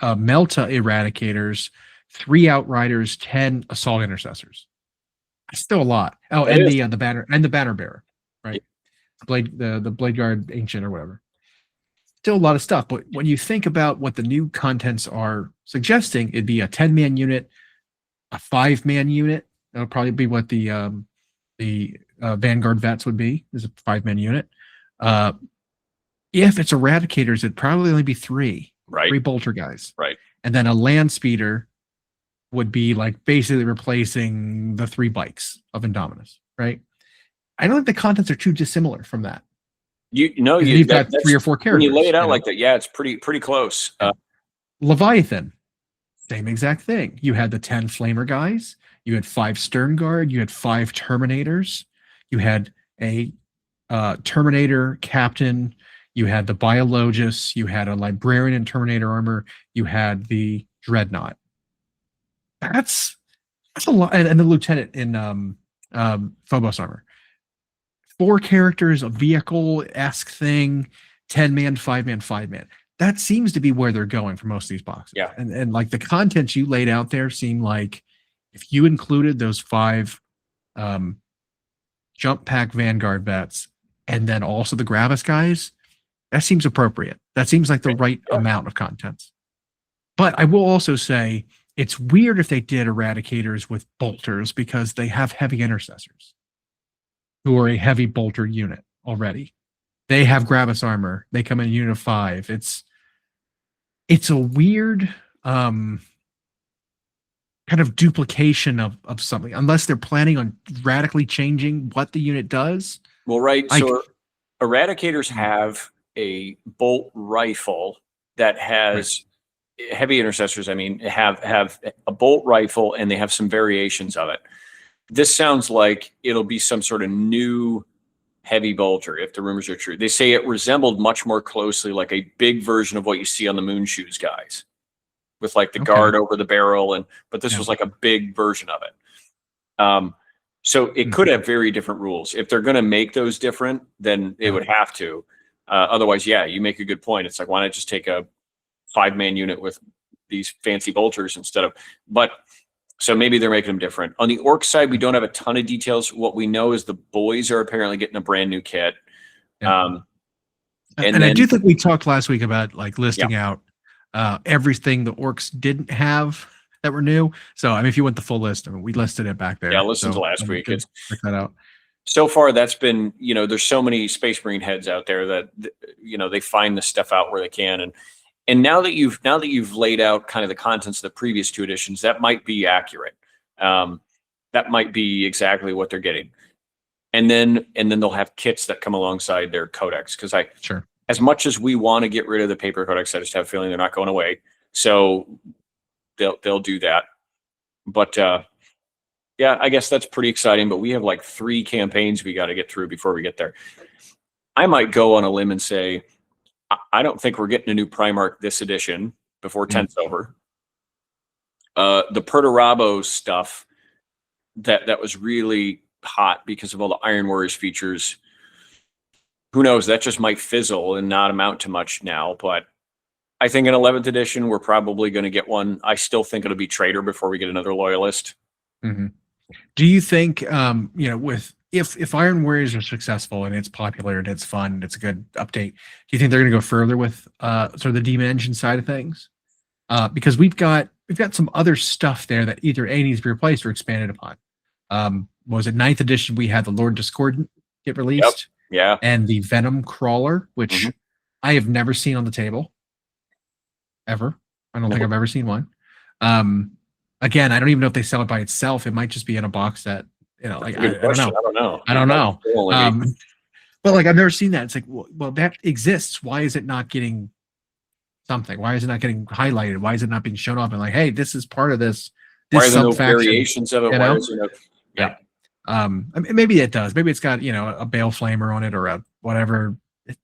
Melta Eradicators, 3 Outriders, 10 Assault Intercessors. That's still a lot. Oh, and the banner bearer, right? Yeah. The Blade Guard Ancient or whatever. Still a lot of stuff, but when you think about what the new contents are suggesting, it'd be a 10-man unit, a 5-man unit. That'll probably be what the Vanguard vets would be. Is a 5-man unit. If it's Eradicators, it'd probably only be 3. Right. 3 bolter guys. Right. And then a land speeder would be like basically replacing the 3 bikes of Indominus, right? I don't think the contents are too dissimilar from that. You've got 3 or 4 characters. When you lay it out like that, yeah, it's pretty close. Leviathan, same exact thing. You had the 10 Flamer guys. You had 5 Stern Guard. You had 5 Terminators. You had a Terminator captain. You had the Biologus. You had a Librarian in Terminator armor. You had the Dreadnought. That's a lot, and the Lieutenant in Phobos armor. 4 characters, a vehicle-esque thing, 10-man, 5-man, 5-man. That seems to be where they're going for most of these boxes. Yeah. And like the contents you laid out there seem like if you included those 5 jump pack Vanguard vets and then also the Gravis guys, that seems appropriate. That seems like the right amount of contents. But I will also say it's weird if they did Eradicators with bolters because they have heavy intercessors who are a heavy bolter unit already. They have Gravis armor. They come in a unit of 5. It's a weird kind of duplication of something, unless they're planning on radically changing what the unit does. Well, right. So Eradicators have a bolt rifle that has heavy intercessors. I mean, have a bolt rifle, and they have some variations of it. This sounds like it'll be some sort of new heavy bolter, if the rumors are true. They say it resembled much more closely like a big version of what you see on the Moonshoes guys, with like the guard over the barrel, but this was like a big version of it. So it could have very different rules. If they're going to make those different, then it would have to. Otherwise, yeah, you make a good point. It's like, why not just take a 5-man unit with these fancy bolters instead of, so maybe they're making them different. On the orc side, we don't have a ton of details. What we know is the boys are apparently getting a brand new kit. Yeah. And I do think we talked last week about like listing out everything the orcs didn't have that were new. So I mean, if you want the full list, I mean, we listed it back there. Yeah, listen to last week. Check that out. So far, that's been, there's so many Space Marine heads out there that they find this stuff out where they can, and now that you've laid out kind of the contents of the previous 2 editions, that might be accurate. That might be exactly what they're getting, and then they'll have kits that come alongside their codex. Because as much as we want to get rid of the paper codex, I just have a feeling they're not going away. So they'll do that. But yeah, I guess that's pretty exciting. But we have like 3 campaigns we got to get through before we get there. I might go on a limb and say, I don't think we're getting a new Primarch this edition before 10th's over. The Perturabo stuff that was really hot because of all the Iron Warriors features. Who knows? That just might fizzle and not amount to much now. But I think in 11th edition, we're probably going to get one. I still think it'll be Traitor before we get another Loyalist. Mm-hmm. Do you think, with if Iron Warriors are successful and it's popular and it's fun and it's a good update, do you think they're going to go further with sort of the Daemon Engine side of things? Because we've got some other stuff there that either A needs to be replaced or expanded upon. Was it 9th edition? We had the Lord Discordant get released, yeah, and the Venom Crawler, which I have never seen on the table ever. I don't think I've ever seen one. Again, I don't even know if they sell it by itself. It might just be in a box set. I don't know. I don't know. But like I've never seen that. It's like, well, that exists. Why is it not getting something? Why is it not getting highlighted? Why is it not being shown off? And like, hey, this is part of this. Why are there no variations of it? Yeah. Maybe it does. Maybe it's got a Bale Flamer on it or a whatever,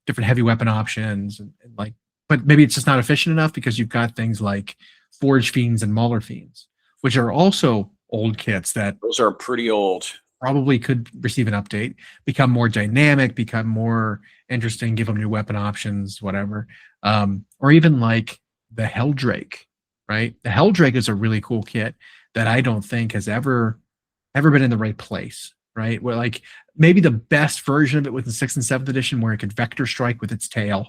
different heavy weapon options and like. But maybe it's just not efficient enough because you've got things like Forge Fiends and Mauler Fiends, which are also old kits that those are pretty old. Probably could receive an update, become more dynamic, become more interesting, give them new weapon options, whatever. Or even like the Helldrake, right? The Helldrake is a really cool kit that I don't think has ever been in the right place, right? Where like maybe the best version of it was in 6th and 7th edition where it could vector strike with its tail.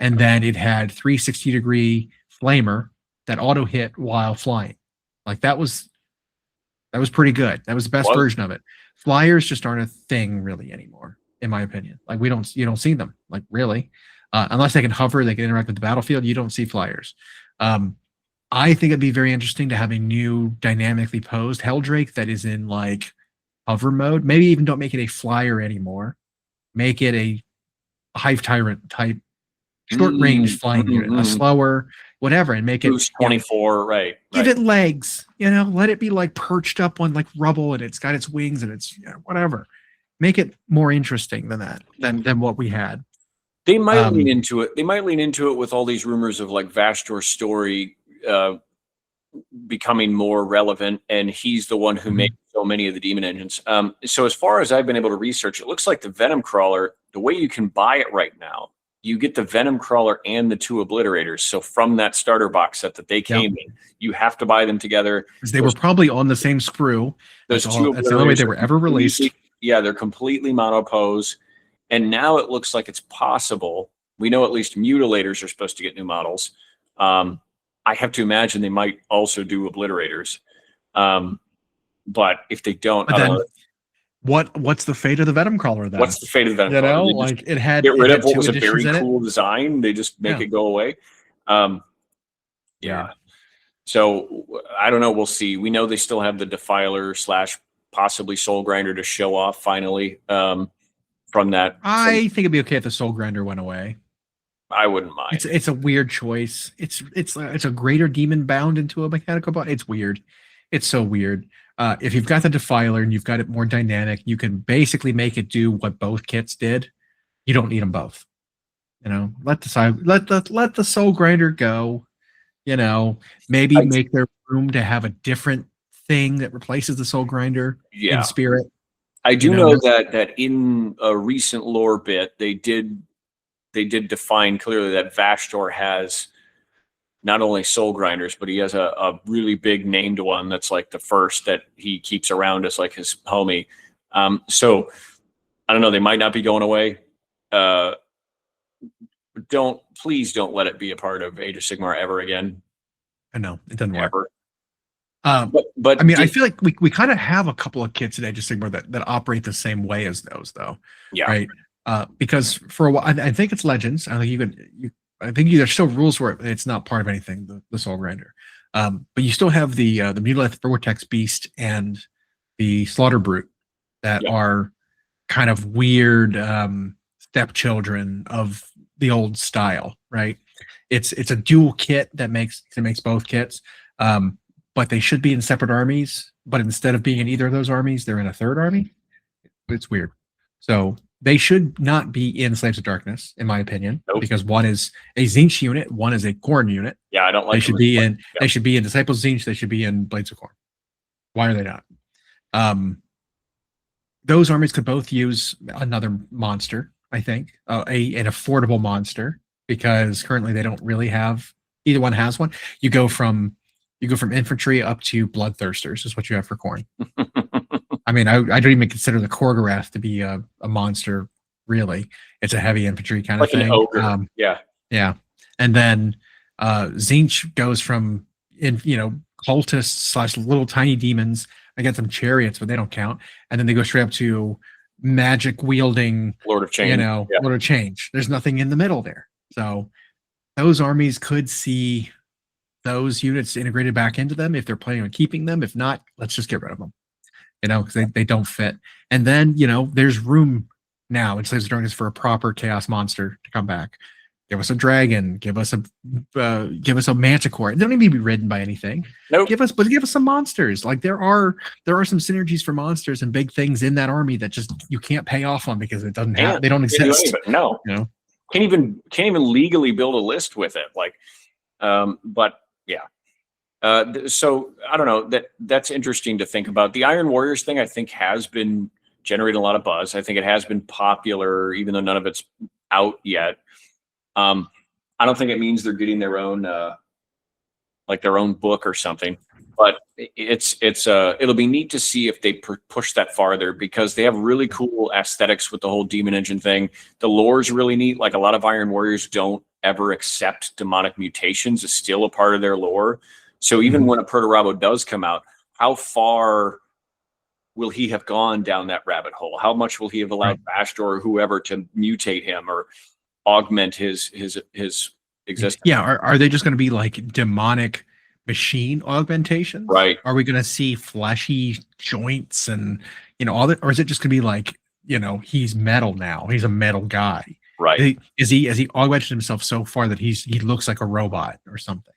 And then it had 360-degree flamer that auto hit while flying. Like that was pretty good. That was the best version of it. Flyers just aren't a thing really anymore, in my opinion. Like you don't see them, like really. Unless they can hover, they can interact with the battlefield. You don't see flyers. I think it'd be very interesting to have a new dynamically posed Helldrake that is in like hover mode. Maybe even don't make it a flyer anymore. Make it a Hive Tyrant type short range flying unit, a slower whatever, and make it Boost 24, right? Give it legs, let it be like perched up on like rubble and it's got its wings and it's whatever. Make it more interesting than that, than what we had. They might lean into it. They might lean into it with all these rumors of like Vastor's story becoming more relevant, and he's the one who made so many of the Daemon Engines. So as far as I've been able to research, it looks like the Venom Crawler, the way you can buy it right now, you get the Venom Crawler and the 2 Obliterators. So from that starter box set that they came in, you have to buy them together. Because they were probably on the same sprue. That's the only way they were ever released. Yeah, they're completely monopose. And now it looks like it's possible. We know at least Mutilators are supposed to get new models. I have to imagine they might also do Obliterators. But if they don't, what's the fate of the Venom Crawler then? What's the fate of the Venom Crawler? Like it had get rid of what was a very cool design. They just make it go away. Yeah. So I don't know. We'll see. We know they still have the Defiler / possibly Soul Grinder to show off finally. From that, I think it'd be okay if the Soul Grinder went away. I wouldn't mind. It's a weird choice. It's a greater demon bound into a mechanical bot. It's weird. It's so weird. If you've got the Defiler and you've got it more dynamic, you can basically make it do what both kits did. You don't need them both. Let the Soul Grinder go. Maybe make their room to have a different thing that replaces the Soul Grinder in spirit. I do know that in a recent lore bit, they did define clearly that Vastor has not only Soul Grinders, but he has a really big named one that's like the first that he keeps around as like his homie. So I don't know. They might not be going away. Please don't let it be a part of Age of Sigmar ever again. I know it doesn't work. Ever. But I mean, I feel like we kind of have a couple of kits at Age of Sigmar that operate the same way as those, though. Yeah. Right. Because for a while, I think it's Legends. I think there's still rules for it. It's not part of anything. The Soul Grinder. But you still have the Mutilith Vortex Beast and the Slaughter Brute that are kind of weird stepchildren of the old style, right? It's a dual kit that makes both kits. But they should be in separate armies. But instead of being in either of those armies, they're in a third army. It's weird. So they should not be in Slaves of Darkness, in my opinion, because one is a Tzeentch unit, one is a Khorne unit. Yeah, I don't like. They should be in. They should be in Disciples of Tzeentch. They should be in Blades of Khorne. Why are they not? Those armies could both use another monster. I think an affordable monster because currently they don't really have either one has one. You go from infantry up to bloodthirsters is what you have for Khorne. I mean, I don't even consider the Korgorath to be a monster. Really, it's a heavy infantry kind of like thing. An ogre. Yeah, and then Tzeentch goes from cultists / little tiny demons. I get some chariots, but they don't count. And then they go straight up to magic wielding Lord of Change. Lord of Change. There's nothing in the middle there. So those armies could see those units integrated back into them if they're planning on keeping them. If not, let's just get rid of them. Because they don't fit. And then there's room now in Slaves of Dragons for a proper chaos monster to come back. Give us a dragon. Give us a manticore. They don't need to be ridden by anything. Nope. Give us some monsters. Like there are some synergies for monsters and big things in that army that just you can't pay off on because it doesn't have. They don't exist. No. Can't even legally build a list with it. Like, but yeah. So I don't know, that's interesting to think about. The Iron Warriors thing, I think, has been generating a lot of buzz. I think it has been popular, even though none of it's out yet. I don't think it means they're getting their own book or something, but it'll be neat to see if they push that farther, because they have really cool aesthetics with the whole Daemon Engine thing. The lore is really neat. Like, a lot of Iron Warriors don't ever accept demonic mutations. It's still a part of their lore. So even when a Perturabo does come out, how far will he have gone down that rabbit hole? How much will he have allowed Bastor or whoever to mutate him or augment his existence? Yeah, are they just going to be like demonic machine augmentations? Right. Are we going to see fleshy joints and all that, or is it just going to be like he's metal now? He's a metal guy. Right. Has he augmented himself so far that he looks like a robot or something?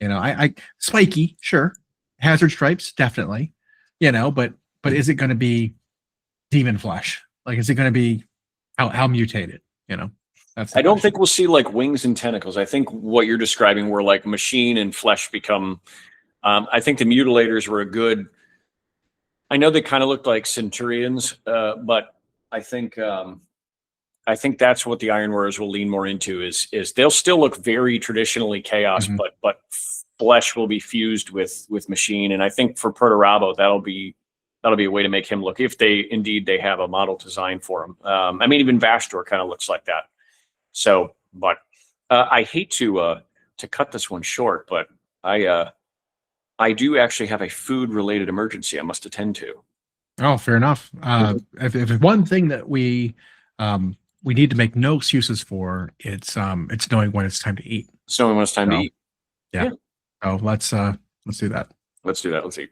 I spiky, sure. Hazard stripes, definitely. But is it going to be demon flesh? Like, is it going to be how mutated? I don't think we'll see like wings and tentacles. I think what you're describing were like machine and flesh become. I think the mutilators were a good. I know they kind of looked like centurions, but I think that's what the Iron Warriors will lean more into. Is they'll still look very traditionally chaos, but flesh will be fused with machine. And I think for Perturabo, that'll be a way to make him look, if they have a model design for him. I mean, even Vastor kind of looks like that. So, but I hate to cut this one short, but I do actually have a food related emergency I must attend to. Oh, fair enough. If one thing that we need to make no excuses for, it's knowing when it's time to eat. It's knowing when it's time to eat. Yeah. Oh, let's do that. Let's do that. Let's see.